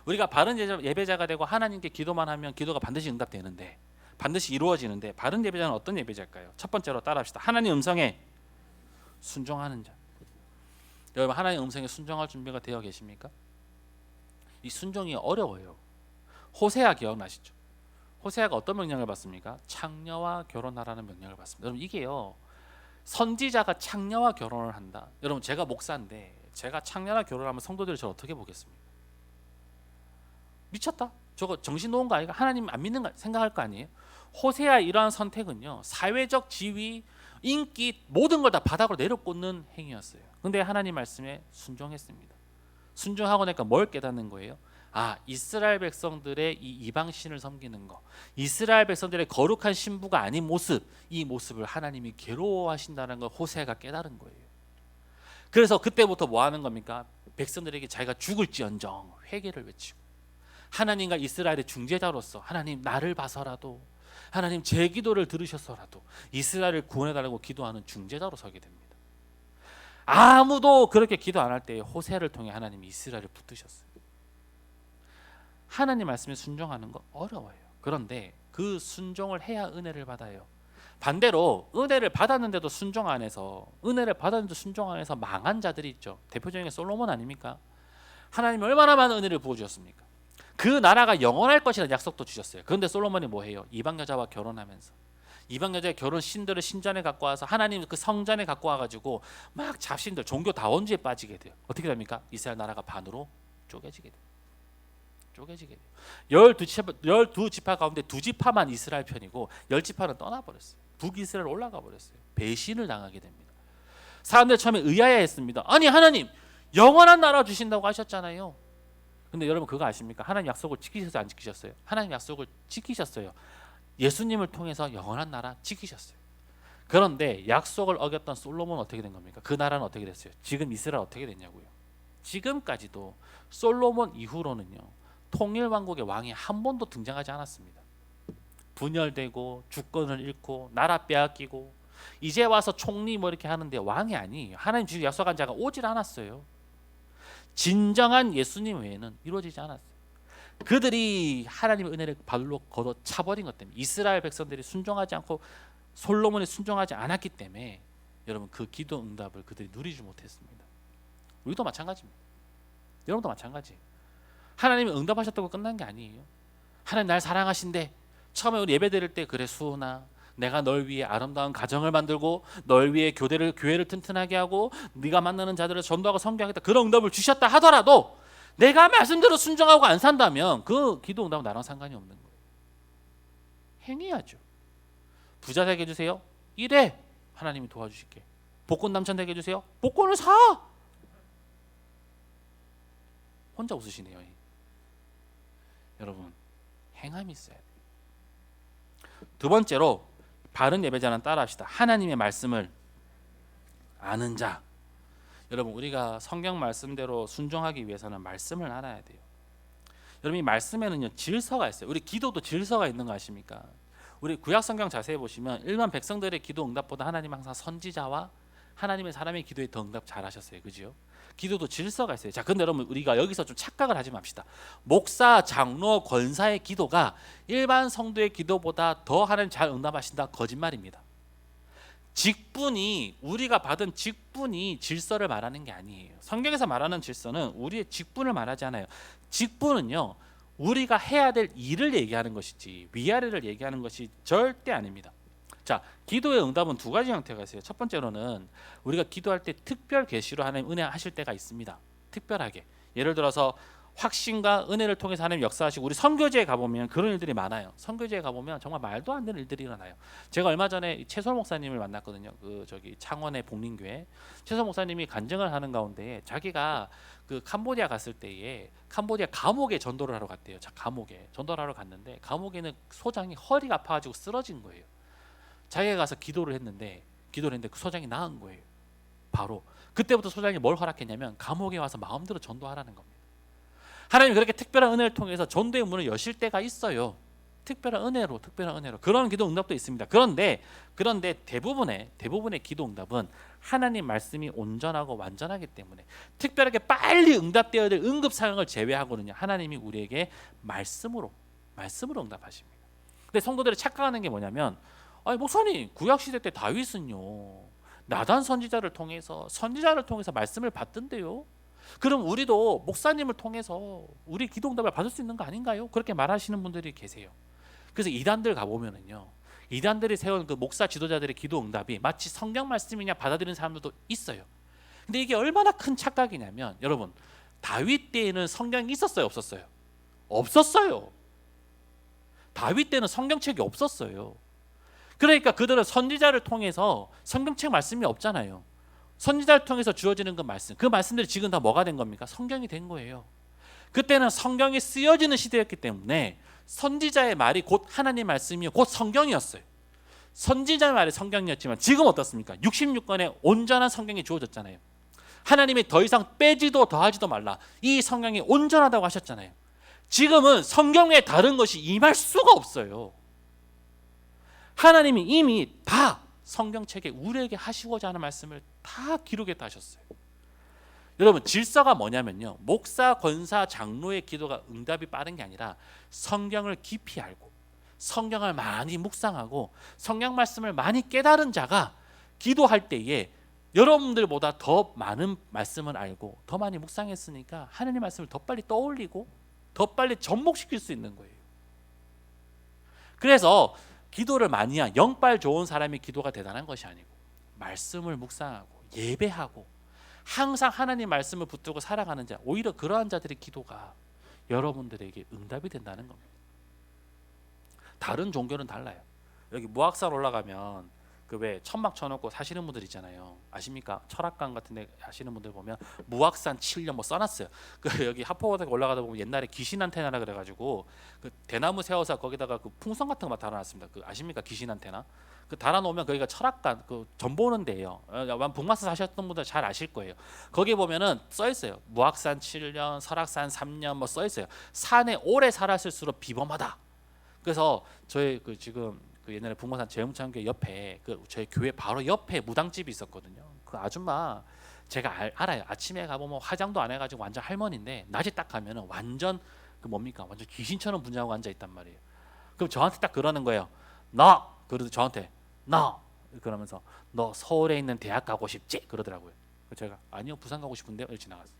우리가 바른 예배자가 되고 하나님께 기도만 하면 기도가 반드시 응답되는데, 반드시 이루어지는데, 바른 예배자는 어떤 예배자일까요? 첫 번째로 따라합시다. 하나님 음성에 순종하는 자. 여러분, 하나님 음성에 순종할 준비가 되어 계십니까? 이 순종이 어려워요. 호세아 기억나시죠? 호세아가 어떤 명령을 받습니까? 창녀와 결혼하라는 명령을 받습니다. 여러분, 이게요 선지자가 창녀와 결혼을 한다. 여러분, 제가 목사인데 제가 창녀와 결혼하면 성도들이 저를 어떻게 보겠습니까? 미쳤다, 저거 정신 놓은 거 아니가? 하나님 안 믿는 거 생각할 거 아니에요? 호세아 이러한 선택은요 사회적 지위, 인기 모든 걸 다 바닥으로 내려꽂는 행위였어요. 근데 하나님 말씀에 순종했습니다. 순종하고 나니까 뭘 깨닫는 거예요? 아, 이스라엘 백성들의 이 이방신을 섬기는 거, 이스라엘 백성들의 거룩한 신부가 아닌 모습, 이 모습을 하나님이 괴로워하신다는 걸 호세아가 깨달은 거예요. 그래서 그때부터 뭐 하는 겁니까? 백성들에게 자기가 죽을지언정 회개를 외치고 하나님과 이스라엘의 중재자로서 하나님 나를 봐서라도, 하나님 제 기도를 들으셔서라도 이스라엘을 구원해달라고 기도하는 중재자로 서게 됩니다. 아무도 그렇게 기도 안 할 때 호세아를 통해 하나님이 이스라엘을 붙드셨어요. 하나님 말씀에 순종하는 거 어려워요. 그런데 그 순종을 해야 은혜를 받아요. 반대로 은혜를 받았는데도 순종 안 해서, 은혜를 받았는데도 순종 안 해서 망한 자들이 있죠. 대표적인 게 솔로몬 아닙니까? 하나님이 얼마나 많은 은혜를 부어주셨습니까? 그 나라가 영원할 것이라는 약속도 주셨어요. 그런데 솔로몬이 뭐해요? 이방 여자와 결혼하면서 이방 여자의 결혼 신들을 신전에 갖고 와서 하나님 그 성전에 갖고 와가지고 막 잡신들 종교 다원주의에 빠지게 돼요. 어떻게 됩니까? 이스라엘 나라가 반으로 쪼개지게 돼요. 쪼개지게 돼요. 12지파 가운데 2지파만 이스라엘 편이고 10지파는 떠나버렸어요. 북이스라엘 올라가 버렸어요. 배신을 당하게 됩니다. 사람들 처음에 의아해했습니다. 아니 하나님 영원한 나라 주신다고 하셨잖아요. 근데 여러분 그거 아십니까? 하나님 약속을 지키셨어요, 안 지키셨어요? 하나님 약속을 지키셨어요. 예수님을 통해서 영원한 나라 지키셨어요. 그런데 약속을 어겼던 솔로몬은 어떻게 된 겁니까? 그 나라는 어떻게 됐어요? 지금 이스라엘 어떻게 됐냐고요. 지금까지도 솔로몬 이후로는요, 통일왕국의 왕이 한 번도 등장하지 않았습니다. 분열되고 주권을 잃고 나라 빼앗기고 이제 와서 총리 뭐 이렇게 하는데 왕이 아니에요. 하나님 주신 약속한 자가 오질 않았어요. 진정한 예수님 외에는 이루어지지 않았어요. 그들이 하나님의 은혜를 발로 걷어 차버린 것 때문에, 이스라엘 백성들이 순종하지 않고 솔로몬이 순종하지 않았기 때문에 여러분 그 기도 응답을 그들이 누리지 못했습니다. 우리도 마찬가지입니다. 여러분도 마찬가지. 하나님이 응답하셨다고 끝난 게 아니에요. 하나님 날 사랑하신대. 처음에 우리 예배 드릴 때, 그래 수호나 내가 널 위해 아름다운 가정을 만들고 널 위해 교회를 튼튼하게 하고 네가 만나는 자들을 전도하고 섬기하겠다, 그런 응답을 주셨다 하더라도 내가 말씀대로 순종하고 안 산다면 그 기도 응답은 나랑 상관이 없는 거예요. 행해야죠. 부자 되게 해주세요. 이래, 하나님이 도와주실게. 복권 당첨 되게 해주세요. 복권을 사. 혼자 웃으시네요. 여러분, 행함이 있어야 돼요. 두 번째로 바른 예배자는 따라합시다. 하나님의 말씀을 아는 자. 여러분, 우리가 성경 말씀대로 순종하기 위해서는 말씀을 알아야 돼요. 여러분, 이 말씀에는요 질서가 있어요. 우리 기도도 질서가 있는 거 아십니까? 우리 구약 성경 자세히 보시면 일반 백성들의 기도 응답보다 하나님은 항상 선지자와 하나님의 사람의 기도에 더 응답 잘하셨어요. 그죠? 기도도 질서가 있어요. 자, 근데 여러분, 우리가 여기서 좀 착각을 하지 맙시다. 목사, 장로, 권사의 기도가 일반 성도의 기도보다 더 하나님 잘 응답하신다, 거짓말입니다. 직분이, 우리가 받은 직분이 질서를 말하는 게 아니에요. 성경에서 말하는 질서는 우리의 직분을 말하지 않아요. 직분은요, 우리가 해야 될 일을 얘기하는 것이지 위아래를 얘기하는 것이 절대 아닙니다. 자, 기도의 응답은 두 가지 형태가 있어요. 첫 번째로는 우리가 기도할 때 특별 계시로 하나님 은혜 하실 때가 있습니다. 특별하게. 예를 들어서 확신과 은혜를 통해서 하나님 역사하시고, 우리 선교제에 가보면 그런 일들이 많아요. 선교제에 가보면 정말 말도 안 되는 일들이 일어나요. 제가 얼마 전에 최솔 목사님을 만났거든요. 그 저기 창원의 복림교회 최솔 목사님이 간증을 하는 가운데 자기가 그 캄보디아 갔을 때에 캄보디아 감옥에 전도를 하러 갔대요. 자, 감옥에 전도를 하러 갔는데 감옥에는 소장이 허리가 아파가지고 쓰러진 거예요. 자기가 가서 기도를 했는데 그 소장이 나은 거예요. 바로 그때부터 소장이 뭘 허락했냐면 감옥에 와서 마음대로 전도하라는 겁니다. 하나님이 그렇게 특별한 은혜를 통해서 전도의 문을 여실 때가 있어요. 특별한 은혜로 그런 기도 응답도 있습니다. 그런데 대부분의 기도 응답은 하나님 말씀이 온전하고 완전하기 때문에 특별하게 빨리 응답되어야 될 응급 상황을 제외하고는요, 하나님이 우리에게 말씀으로 응답하십니다. 근데 성도들이 착각하는 게 뭐냐면, 아니 목사님, 구약 시대 때 다윗은요 나단 선지자를 통해서 말씀을 받던데요. 그럼 우리도 목사님을 통해서 우리 기도 응답을 받을 수 있는 거 아닌가요? 그렇게 말하시는 분들이 계세요. 그래서 이단들 가보면은요, 이단들이 세운 그 목사 지도자들의 기도 응답이 마치 성경 말씀이냐 받아들이는 사람들도 있어요. 근데 이게 얼마나 큰 착각이냐면, 여러분, 다윗 때에는 성경이 있었어요, 없었어요? 없었어요. 다윗 때는 성경책이 없었어요. 그러니까 그들은 선지자를 통해서, 성경책 말씀이 없잖아요. 선지자를 통해서 주어지는 그 말씀들이 지금 다 뭐가 된 겁니까? 성경이 된 거예요. 그때는 성경이 쓰여지는 시대였기 때문에 선지자의 말이 곧 하나님 말씀이요, 곧 성경이었어요. 선지자의 말이 성경이었지만 지금 어떻습니까? 66권의 온전한 성경이 주어졌잖아요. 하나님이 더 이상 빼지도 더하지도 말라, 이 성경이 온전하다고 하셨잖아요. 지금은 성경 외에 다른 것이 임할 수가 없어요. 하나님이 이미 다 성경책에 우리에게 하시고자 하는 말씀을 다 기록했다 하셨어요. 여러분, 질서가 뭐냐면요, 목사, 권사, 장로의 기도가 응답이 빠른 게 아니라 성경을 깊이 알고 성경을 많이 묵상하고 성경 말씀을 많이 깨달은 자가 기도할 때에 여러분들보다 더 많은 말씀을 알고 더 많이 묵상했으니까 하나님 말씀을 더 빨리 떠올리고 더 빨리 접목시킬 수 있는 거예요. 그래서 기도를 많이 한 영빨 좋은 사람의 기도가 대단한 것이 아니고, 말씀을 묵상하고 예배하고 항상 하나님 말씀을 붙들고 살아가는 자, 오히려 그러한 자들의 기도가 여러분들에게 응답이 된다는 겁니다. 다른 종교는 달라요. 여기 무학산 올라가면 그 왜 천막 쳐놓고 사시는 분들 있잖아요. 아십니까? 철학관 같은데 하시는 분들 보면 무악산 7년 뭐 써놨어요. 그 여기 하포바닥 올라가다 보면 옛날에 귀신 안테나라 그래가지고 그 대나무 세워서 거기다가 그 풍선 같은 거 달아놨습니다. 그 아십니까? 귀신 안테나. 그 달아놓으면 거기가 철학관 그 점 보는 데예요. 북마스 사셨던 분들 잘 아실 거예요. 거기 보면은 써 있어요. 무악산 7년, 설악산 3년 뭐 써 있어요. 산에 오래 살았을수록 비범하다. 그래서 저희 그 지금 그 옛날에 북마산 제음창교회 옆에 그 저희 교회 바로 옆에 무당집이 있었거든요. 그 아줌마 제가 알아요. 아침에 가보면 화장도 안 해가지고 완전 할머니인데 낮에 딱 가면은 완전 그 뭡니까? 완전 귀신처럼 분장하고 앉아 있단 말이에요. 그럼 저한테 딱 그러는 거예요. 너 그래도 저한테 너 그러면서 너 서울에 있는 대학 가고 싶지? 그러더라고요. 그래서 제가 아니요 부산 가고 싶은데요. 이렇게 지나갔어요.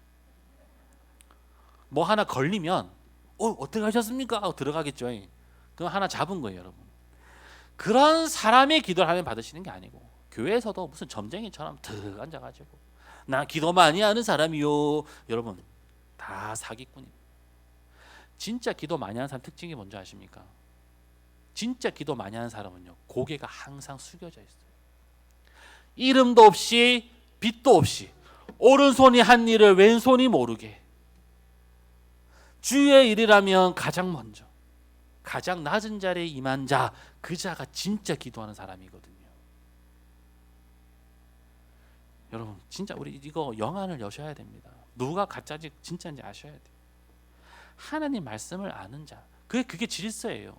뭐 하나 걸리면 어떻게 하셨습니까? 하고 들어가겠죠. 그럼 하나 잡은 거예요, 여러분. 그런 사람의 기도를 하나님 받으시는 게 아니고 교회에서도 무슨 점쟁이처럼 득 앉아가지고 나 기도 많이 하는 사람이요. 여러분 다 사기꾼입니다. 진짜 기도 많이 하는 사람 특징이 뭔지 아십니까? 진짜 기도 많이 하는 사람은요 고개가 항상 숙여져 있어요. 이름도 없이 빚도 없이 오른손이 한 일을 왼손이 모르게 주의 일이라면 가장 먼저 가장 낮은 자리에 임한 자, 그 자가 진짜 기도하는 사람이거든요. 여러분 진짜 우리 이거 영안을 여셔야 됩니다. 누가 가짜인지 진짜인지 아셔야 돼요. 하나님 말씀을 아는 자, 그게 질서예요.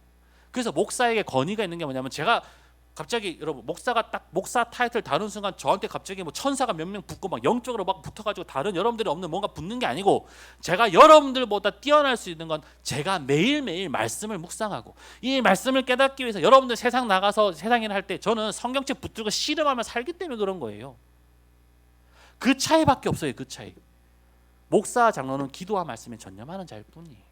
그래서 목사에게 건의가 있는 게 뭐냐면 제가 갑자기 여러분 목사가 딱 목사 타이틀 다룬 순간 저한테 갑자기 뭐 천사가 몇 명 붙고 막 영적으로 막 붙어가지고 다른 여러분들이 없는 뭔가 붙는 게 아니고 제가 여러분들보다 뛰어날 수 있는 건 제가 매일매일 말씀을 묵상하고 이 말씀을 깨닫기 위해서 여러분들 세상 나가서 세상 일을 할 때 저는 성경책 붙들고 씨름하며 살기 때문에 그런 거예요. 그 차이밖에 없어요. 그 차이. 목사 장로는 기도와 말씀에 전념하는 자일 뿐이에요.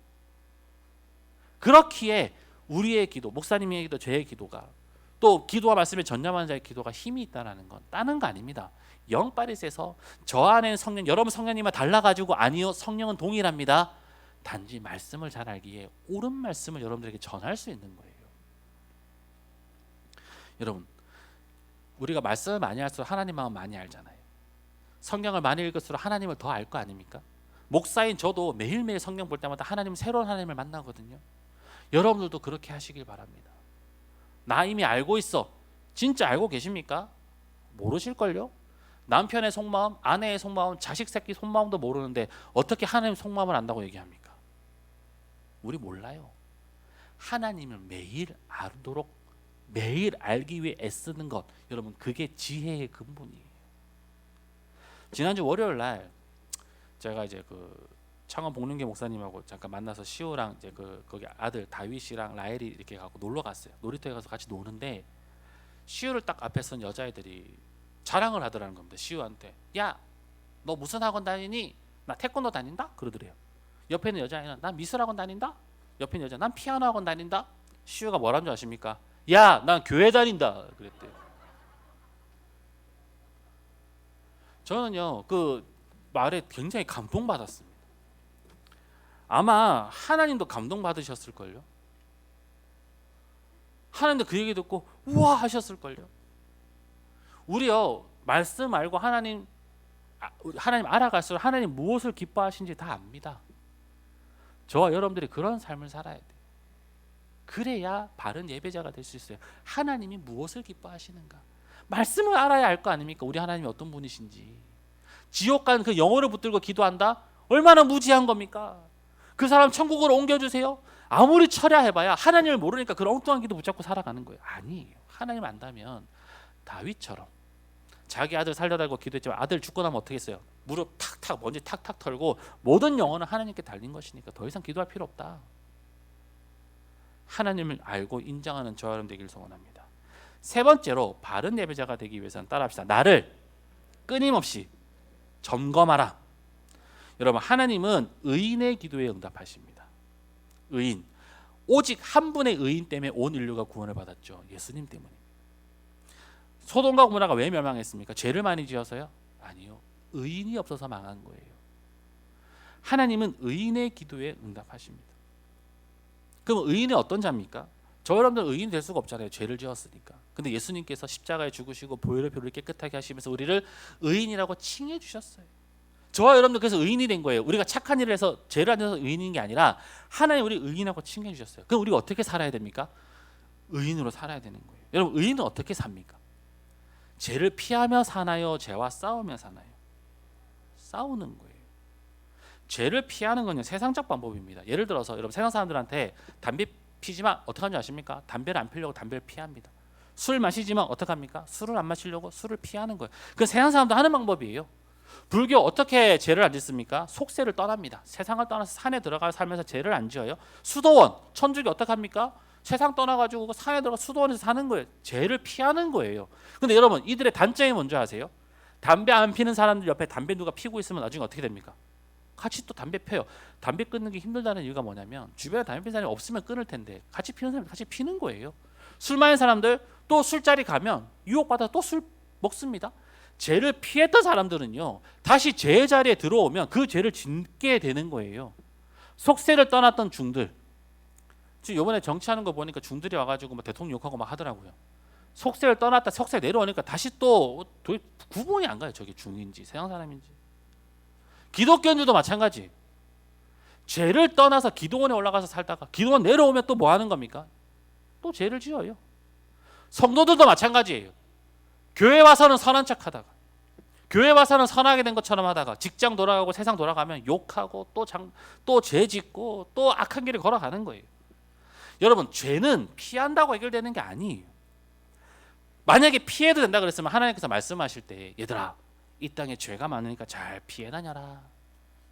그렇기에 우리의 기도, 목사님의 기도, 저의 기도가 또 기도와 말씀에 전념하는 자의 기도가 힘이 있다는 건 다른 거 아닙니다. 영빨이 세서 저 안에는 성령, 여러분 성령님과 달라가지고 아니요, 성령은 동일합니다. 단지 말씀을 잘 알기에 옳은 말씀을 여러분들에게 전할 수 있는 거예요. 여러분 우리가 말씀을 많이 할수록 하나님 마음 많이 알잖아요. 성경을 많이 읽을수록 하나님을 더 알 거 아닙니까? 목사인 저도 매일매일 성경 볼 때마다 새로운 하나님을 만나거든요. 여러분들도 그렇게 하시길 바랍니다. 나 이미 알고 있어. 진짜 알고 계십니까? 모르실걸요? 남편의 속마음, 아내의 속마음, 자식 새끼 속마음도 모르는데 어떻게 하나님 속마음을 안다고 얘기합니까? 우리 몰라요. 하나님을 매일 알도록 매일 알기 위해 애쓰는 것, 여러분 그게 지혜의 근본이에요. 지난주 월요일 날 제가 이제 그 창원 복륜교 목사님하고 잠깐 만나서 시우랑 이제 거기 아들 다윗이랑 라엘이 이렇게 가고 놀러 갔어요. 놀이터에 가서 같이 노는데 시우를 딱 앞에 선 여자애들이 자랑을 하더라는 겁니다. 시우한테 야, 너 무슨 학원 다니니? 나 태권도 다닌다? 그러더래요. 옆에 있는 여자애는 난 미술 학원 다닌다? 옆에 있는 여자 난 피아노 학원 다닌다? 시우가 뭐라는 줄 아십니까? 야, 난 교회 다닌다 그랬대요. 저는요 그 말에 굉장히 감동받았습니다. 아마 하나님도 감동받으셨을걸요. 하나님도 그 얘기 듣고 우와 하셨을걸요. 우리요 말씀 알고 하나님 알아갈수록 하나님 무엇을 기뻐하시는지 다 압니다. 저와 여러분들이 그런 삶을 살아야 돼요. 그래야 바른 예배자가 될 수 있어요. 하나님이 무엇을 기뻐하시는가 말씀을 알아야 알 거 아닙니까? 우리 하나님이 어떤 분이신지. 지옥 간 그 영혼을 붙들고 기도한다? 얼마나 무지한 겁니까? 그 사람 천국으로 옮겨주세요. 아무리 철야해봐야 하나님을 모르니까 그런 엉뚱한 기도 붙잡고 살아가는 거예요. 아니에요. 하나님 안다면 다윗처럼 자기 아들 살려달라고 기도했지만 아들 죽고 나면 어떻게 했어요? 무릎 탁탁 먼지 탁탁 털고 모든 영혼은 하나님께 달린 것이니까 더 이상 기도할 필요 없다. 하나님을 알고 인정하는 저와 여러분 되기를 소원합니다. 세 번째로 바른 예배자가 되기 위해서는 따라합시다. 나를 끊임없이 점검하라. 여러분 하나님은 의인의 기도에 응답하십니다. 의인, 오직 한 분의 의인 때문에 온 인류가 구원을 받았죠. 예수님 때문입니다. 소돔과 고모라가 왜 멸망했습니까? 죄를 많이 지어서요? 아니요. 의인이 없어서 망한 거예요. 하나님은 의인의 기도에 응답하십니다. 그럼 의인은 어떤 자입니까? 저 여러분들 의인이 될 수가 없잖아요. 죄를 지었으니까. 근데 예수님께서 십자가에 죽으시고 보혈의 피로 깨끗하게 하시면서 우리를 의인이라고 칭해 주셨어요. 저와 여러분들 그래서 의인이 된 거예요. 우리가 착한 일을 해서 죄를 안 져서 의인인 게 아니라 하나님 우리 의인이라고 칭해 주셨어요. 그럼 우리가 어떻게 살아야 됩니까? 의인으로 살아야 되는 거예요. 여러분 의인은 어떻게 삽니까? 죄를 피하며 사나요? 죄와 싸우며 사나요? 싸우는 거예요. 죄를 피하는 건요 세상적 방법입니다. 예를 들어서 여러분 세상 사람들한테 담배 피지만 어떻게 하는지 아십니까? 담배를 안 피려고 담배를 피합니다. 술 마시지만 어떻게 합니까? 술을 안 마시려고 술을 피하는 거예요. 그 세상 사람도 하는 방법이에요. 불교 어떻게 죄를 안 짓습니까? 속세를 떠납니다. 세상을 떠나서 산에 들어가 살면서 죄를 안 지어요. 수도원, 천주교 어떻게 합니까? 세상 떠나가지고 산에 들어가 수도원에서 사는 거예요. 죄를 피하는 거예요. 근데 여러분 이들의 단점이 뭔지 아세요? 담배 안 피는 사람들 옆에 담배 누가 피고 있으면 나중에 어떻게 됩니까? 같이 또 담배 펴요. 담배 끊는 게 힘들다는 이유가 뭐냐면 주변에 담배 피는 사람이 없으면 끊을 텐데 같이 피는 사람이 같이 피는 거예요. 술 마시는 사람들 또 술자리 가면 유혹받아 또 술 먹습니다. 죄를 피했던 사람들은요 다시 죄의 자리에 들어오면 그 죄를 짓게 되는 거예요. 속세를 떠났던 중들, 지금 이번에 정치하는 거 보니까 중들이 와가지고 뭐 대통령 욕하고 막 하더라고요. 속세를 떠났다 속세 내려오니까 다시 또 구분이 안 가요. 저게 중인지 세상 사람인지. 기독교인들도 마찬가지. 죄를 떠나서 기도원에 올라가서 살다가 기도원 내려오면 또 뭐 하는 겁니까? 또 죄를 지어요. 성도들도 마찬가지예요. 교회 와서는 선한 척 하다가 교회 와서는 선하게 된 것처럼 하다가 직장 돌아가고 세상 돌아가면 욕하고 또 죄 짓고 또 악한 길을 걸어가는 거예요. 여러분 죄는 피한다고 해결되는 게 아니에요. 만약에 피해도 된다 그랬으면 하나님께서 말씀하실 때 얘들아 이 땅에 죄가 많으니까 잘 피해 다녀라.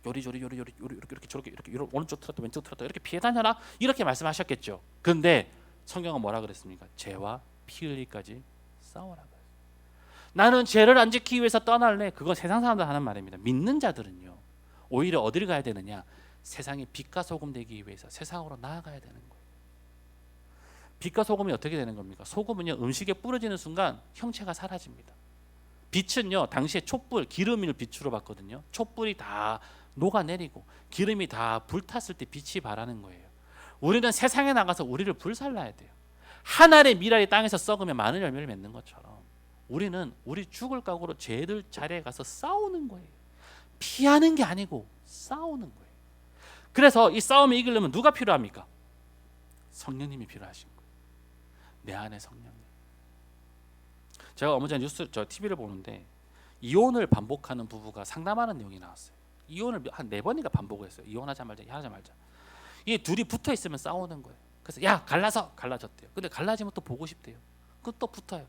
요리조리 이렇게 저렇게 이렇게 오른쪽 틀었다 왼쪽 틀었다 이렇게 피해 다녀라 이렇게 말씀하셨겠죠. 근데 성경은 뭐라 그랬습니까? 죄와 피 흘리기까지 싸워라. 나는 죄를 안 지키기 위해서 떠날래. 그건 세상 사람들 하는 말입니다. 믿는 자들은요 오히려 어디를 가야 되느냐? 세상의 빛과 소금 되기 위해서 세상으로 나아가야 되는 거예요. 빛과 소금이 어떻게 되는 겁니까? 소금은요 음식에 뿌려지는 순간 형체가 사라집니다. 빛은요 당시에 촛불 기름을 빛으로 봤거든요. 촛불이 다 녹아내리고 기름이 다 불탔을 때 빛이 발하는 거예요. 우리는 세상에 나가서 우리를 불살라야 돼요. 한 알의 밀알이 땅에서 썩으면 많은 열매를 맺는 것처럼 우리는 우리 죽을 각오로 죄들 자리에 가서 싸우는 거예요. 피하는 게 아니고 싸우는 거예요. 그래서 이 싸움을 이기려면 누가 필요합니까? 성령님이 필요하신 거예요. 내 안에 성령님. 제가 얼마 전에 TV를 보는데 이혼을 반복하는 부부가 상담하는 내용이 나왔어요. 이혼을 한 4번인가 반복을 했어요. 이혼하자 말자 하자 말자. 이게 둘이 붙어 있으면 싸우는 거예요. 그래서 야 갈라졌대요. 근데 갈라지면 또 보고 싶대요. 그 또 붙어요.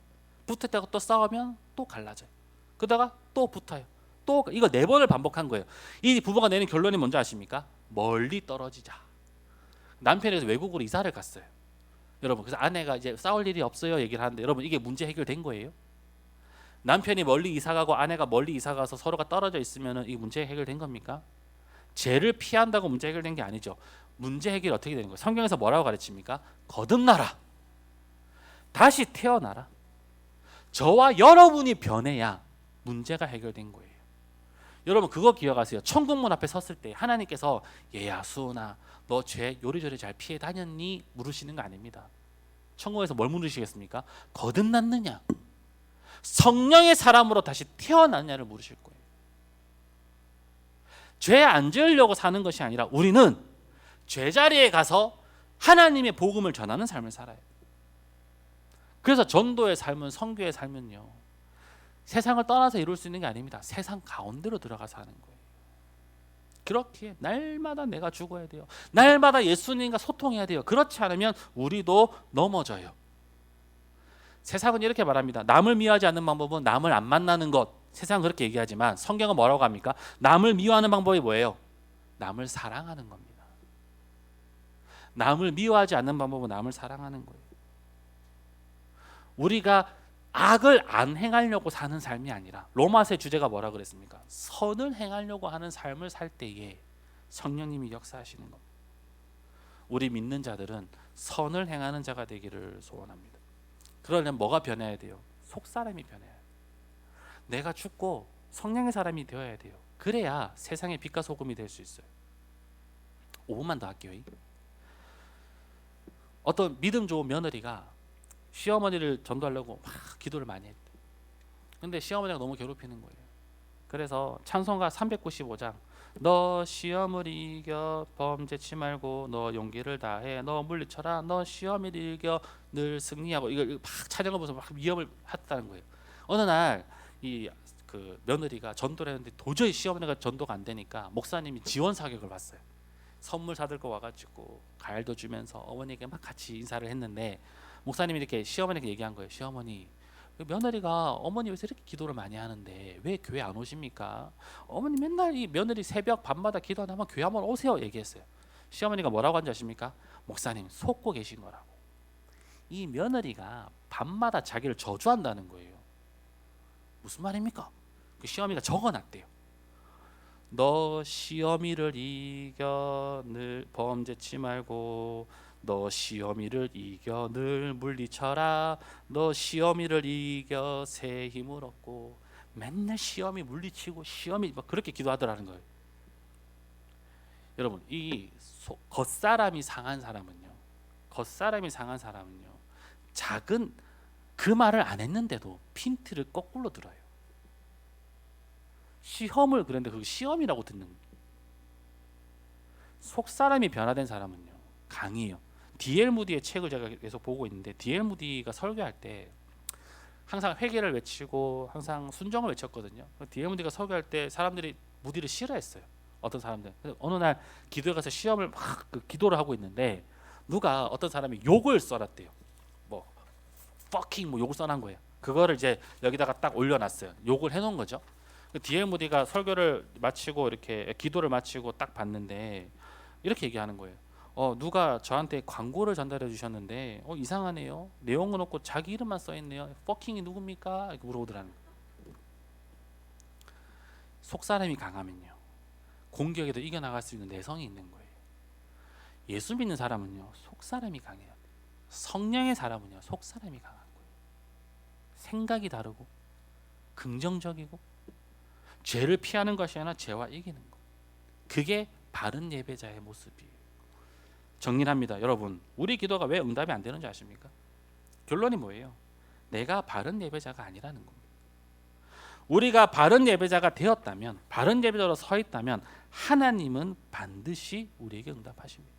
붙었다가 또 싸우면 또 갈라져요. 그러다가 또 붙어요. 또 이거 4번을 반복한 거예요. 이 부부가 내는 결론이 뭔지 아십니까? 멀리 떨어지자. 남편이 외국으로 이사를 갔어요. 여러분 그래서 아내가 이제 싸울 일이 없어요 얘기를 하는데 여러분 이게 문제 해결된 거예요? 남편이 멀리 이사가고 아내가 멀리 이사가서 서로가 떨어져 있으면 이 문제 해결된 겁니까? 죄를 피한다고 문제 해결된 게 아니죠. 문제 해결이 어떻게 되는 거예요? 성경에서 뭐라고 가르칩니까? 거듭나라. 다시 태어나라. 저와 여러분이 변해야 문제가 해결된 거예요. 여러분 그거 기억하세요. 천국문 앞에 섰을 때 하나님께서 얘야 수은아 너 죄 요리조리 잘 피해 다녔니? 물으시는 거 아닙니다. 천국에서 뭘 물으시겠습니까? 거듭났느냐? 성령의 사람으로 다시 태어났냐를 물으실 거예요. 죄 안 지으려고 사는 것이 아니라 우리는 죄자리에 가서 하나님의 복음을 전하는 삶을 살아요. 그래서 전도의 삶은 선교의 삶은요 세상을 떠나서 이룰 수 있는 게 아닙니다. 세상 가운데로 들어가서 하는 거예요. 그렇게 날마다 내가 죽어야 돼요. 날마다 예수님과 소통해야 돼요. 그렇지 않으면 우리도 넘어져요. 세상은 이렇게 말합니다. 남을 미워하지 않는 방법은 남을 안 만나는 것. 세상은 그렇게 얘기하지만 성경은 뭐라고 합니까? 남을 미워하는 방법이 뭐예요? 남을 사랑하는 겁니다. 남을 미워하지 않는 방법은 남을 사랑하는 거예요. 우리가 악을 안 행하려고 사는 삶이 아니라 로마서의 주제가 뭐라 그랬습니까? 선을 행하려고 하는 삶을 살 때에 성령님이 역사하시는 겁니다. 우리 믿는 자들은 선을 행하는 자가 되기를 소원합니다. 그러려면 뭐가 변해야 돼요? 속사람이 변해야 돼요. 내가 죽고 성령의 사람이 되어야 돼요. 그래야 세상의 빛과 소금이 될 수 있어요. 5분만 더 할게요. 어떤 믿음 좋은 며느리가 시어머니를 전도하려고 막 기도를 많이 했대. 근데 시어머니가 너무 괴롭히는 거예요. 그래서 찬송가 395장 너 시험을 이겨 범죄치 말고 너 용기를 다해 너 물리쳐라 너 시험을 이겨 늘 승리하고 이걸 막 찬양을 보면서 막 위협을 했다는 거예요. 어느 날 이 그 며느리가 전도를 했는데 도저히 시어머니가 전도가 안 되니까 목사님이 지원 사격을 받았어요. 선물 사들 거 와가지고 과일도 주면서 어머니에게 막 같이 인사를 했는데 목사님이 이렇게 시어머니에게 얘기한 거예요. 시어머니, 며느리가 어머니 왜 이렇게 기도를 많이 하는데 왜 교회 안 오십니까? 어머니 맨날 이 며느리 새벽 밤마다 기도하면 교회 한번 오세요 얘기했어요. 시어머니가 뭐라고 한지 아십니까? 목사님 속고 계신 거라고. 이 며느리가 밤마다 자기를 저주한다는 거예요. 무슨 말입니까? 그 시어머니가 적어놨대요. 너 시어미를 이겨 늘 범죄치 말고 너 시어미를 이겨 늘 물리쳐라 너 시어미를 이겨 새 힘을 얻고 맨날 시어미 물리치고 시어미 막 그렇게 기도하더라는 거예요. 여러분 이 겉사람이 상한 사람은요 작은 그 말을 안 했는데도 핀트를 거꾸로 들어요. 시험을 그랬는데 그 시험이라고 듣는 거예요. 속사람이 변화된 사람은요 강해요. D.L. 무디의 책을 제가 계속 보고 있는데 D.L. 무디가 설교할 때 항상 회개를 외치고 항상 순종을 외쳤거든요. D.L. 무디가 설교할 때 사람들이 무디를 싫어했어요. 어떤 사람들. 어느 날 기도에 가서 시험을 막 기도를 하고 있는데 누가 어떤 사람이 욕을 써놨대요. 뭐 fucking 뭐 욕을 써놓은 거예요. 그거를 이제 여기다가 딱 올려놨어요. 욕을 해놓은 거죠. D.L. 무디가 설교를 마치고 이렇게 기도를 마치고 딱 봤는데 이렇게 얘기하는 거예요. 누가 저한테 광고를 전달해 주셨는데 이상하네요. 내용은 없고 자기 이름만 써 있네요. fucking이 누굽니까? 이렇게 물어보더라는 거예요. 속사람이 강하면요 공격에도 이겨나갈 수 있는 내성이 있는 거예요. 예수 믿는 사람은요 속사람이 강해야 돼요. 성령의 사람은요 속사람이 강한 거예요. 생각이 다르고 긍정적이고 죄를 피하는 것이 아니라 죄와 이기는 것. 그게 바른 예배자의 모습이에요. 정리합니다. 여러분 우리 기도가 왜 응답이 안 되는지 아십니까? 결론이 뭐예요? 내가 바른 예배자가 아니라는 겁니다. 우리가 바른 예배자가 되었다면 바른 예배자로 서 있다면 하나님은 반드시 우리에게 응답하십니다.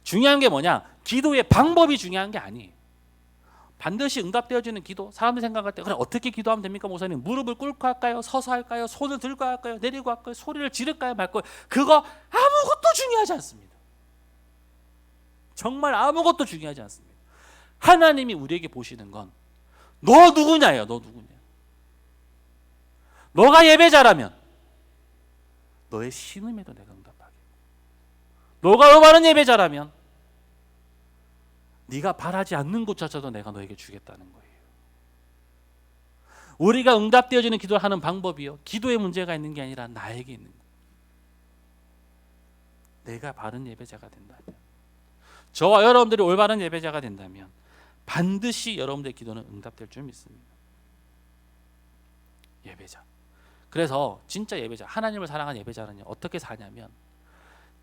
중요한 게 뭐냐? 기도의 방법이 중요한 게 아니에요. 반드시 응답되어지는 기도. 사람들이 생각할 때 그래 어떻게 기도하면 됩니까 목사님? 무릎을 꿇고 할까요? 서서 할까요? 손을 들고 할까요? 내리고 할까요? 소리를 지를까요? 말까요? 그거 아무것도 중요하지 않습니다. 정말 아무것도 중요하지 않습니다. 하나님이 우리에게 보시는 건 너 누구냐예요. 너 누구냐. 너가 예배자라면 너의 신음에도 내가 응답하게. 너가 바른 예배자라면 네가 바라지 않는 것조차도 내가 너에게 주겠다는 거예요. 우리가 응답되어지는 기도를 하는 방법이요 기도에 문제가 있는 게 아니라 나에게 있는 거예요. 내가 바른 예배자가 된다면 저와 여러분들이 올바른 예배자가 된다면 반드시 여러분들의 기도는 응답될 줄 믿습니다. 예배자. 그래서 진짜 예배자, 하나님을 사랑하는 예배자는요 어떻게 사냐면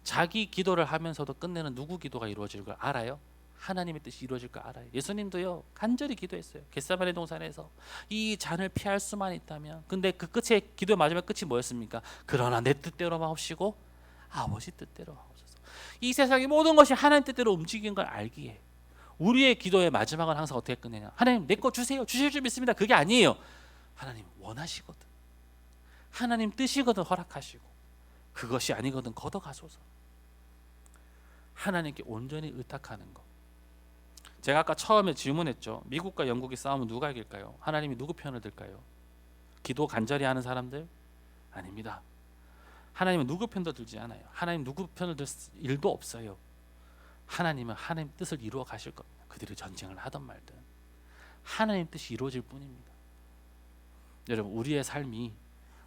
자기 기도를 하면서도 끝내는 누구 기도가 이루어질 걸 알아요? 하나님의 뜻이 이루어질 걸 알아요. 예수님도요 간절히 기도했어요. 겟세마네 동산에서 이 잔을 피할 수만 있다면. 근데 그 끝에 기도의 마지막 끝이 뭐였습니까? 그러나 내 뜻대로만 없이고 아버지 뜻대로 하옵소서. 이 세상의 모든 것이 하나님 뜻대로 움직이는 걸 알기에 우리의 기도의 마지막은 항상 어떻게 끝내냐? 하나님 내 거 주세요. 주실 줄 믿습니다. 그게 아니에요. 하나님 원하시거든. 하나님 뜻이거든 허락하시고 그것이 아니거든 걷어가소서. 하나님께 온전히 의탁하는 것. 제가 아까 처음에 질문했죠. 미국과 영국이 싸우면 누가 이길까요? 하나님이 누구 편을 들까요? 기도 간절히 하는 사람들? 아닙니다. 하나님은 누구 편도 들지 않아요. 하나님 누구 편을 들 일도 없어요. 하나님은 하나님 뜻을 이루어 가실 겁니다. 그들이 전쟁을 하든 말든 하나님 뜻이 이루어질 뿐입니다. 여러분 우리의 삶이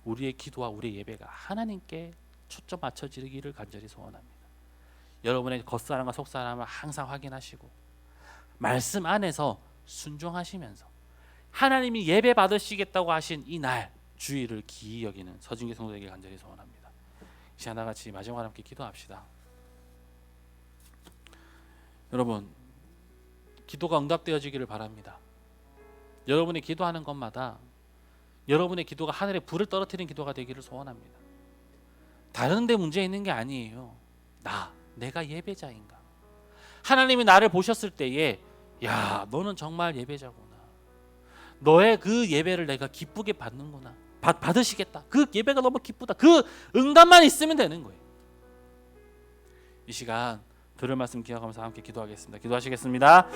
우리의 기도와 우리의 예배가 하나님께 초점 맞춰지기를 간절히 소원합니다. 여러분의 겉사람과 속사람을 항상 확인하시고 말씀 안에서 순종하시면서 하나님이 예배 받으시겠다고 하신 이 날 주의를 기이 여기는 서진기 성도에게 간절히 소원합니다. 이 시간 다 같이 마지막으로 함께 기도합시다. 여러분 기도가 응답되어지기를 바랍니다. 여러분이 기도하는 것마다 여러분의 기도가 하늘에 불을 떨어뜨리는 기도가 되기를 소원합니다. 다른 데 문제 있는 게 아니에요. 내가 예배자인가? 하나님이 나를 보셨을 때에 야, 너는 정말 예배자구나. 너의 그 예배를 내가 기쁘게 받는구나. 받으시겠다. 그 예배가 너무 기쁘다. 그 응답만 있으면 되는 거예요. 이 시간 들을 말씀 기억하면서 함께 기도하겠습니다. 기도하시겠습니다.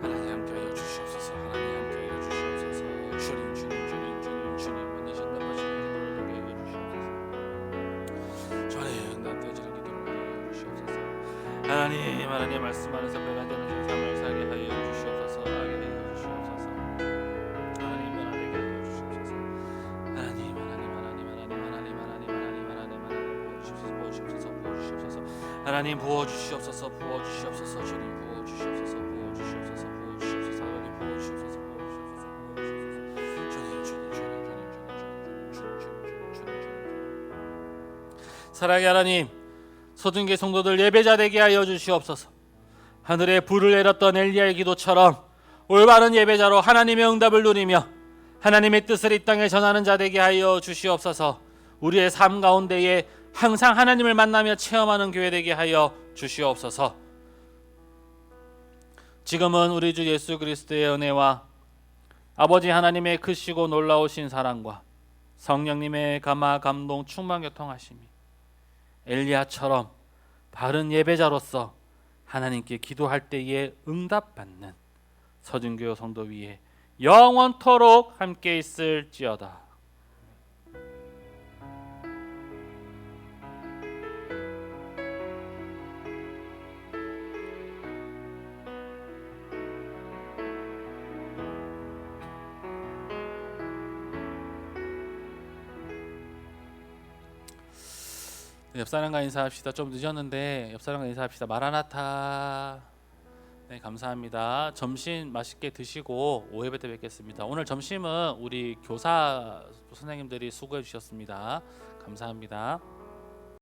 하나님 함께하여 주시옵소서. 하나님 함께하여 주시옵소서. 주님 만나신 나머지 기도를 하게 주시옵소서. 전에 응답되어지는 기도를 하게 주시옵소서. 하나님 말씀하면서 변화되는 삶을 살게 하여 주시옵소서. 하게 하여 주시옵소서. 하나님 변화되게 하여 주시옵소서. 하나님 부어주시옵소서. 하나님 부어주시옵소서. 부어주시옵소서. 주님 부어주시옵소서. 부어주시옵소서. 하나님 부어주시옵소서. 사랑의 하나님, 서둔계 성도들 예배자 되게 하여 주시옵소서. 하늘에 불을 내렸던 엘리야의 기도처럼 올바른 예배자로 하나님의 응답을 누리며 하나님의 뜻을 이 땅에 전하는 자 되게 하여 주시옵소서. 우리의 삶 가운데에 항상 하나님을 만나며 체험하는 교회 되게 하여 주시옵소서. 지금은 우리 주 예수 그리스도의 은혜와 아버지 하나님의 크시고 놀라우신 사랑과 성령님의 감화 감동 충만 교통하심이 엘리야처럼 바른 예배자로서 하나님께 기도할 때에 응답받는 서준교 성도 위에 영원토록 함께 있을지어다. 옆 사람과 인사합시다. 좀 늦었는데 옆 사람과 인사합시다. 마라나타. 네, 감사합니다. 점심 맛있게 드시고 5예배 때 뵙겠습니다. 오늘 점심은 우리 교사 선생님들이 수고해 주셨습니다. 감사합니다.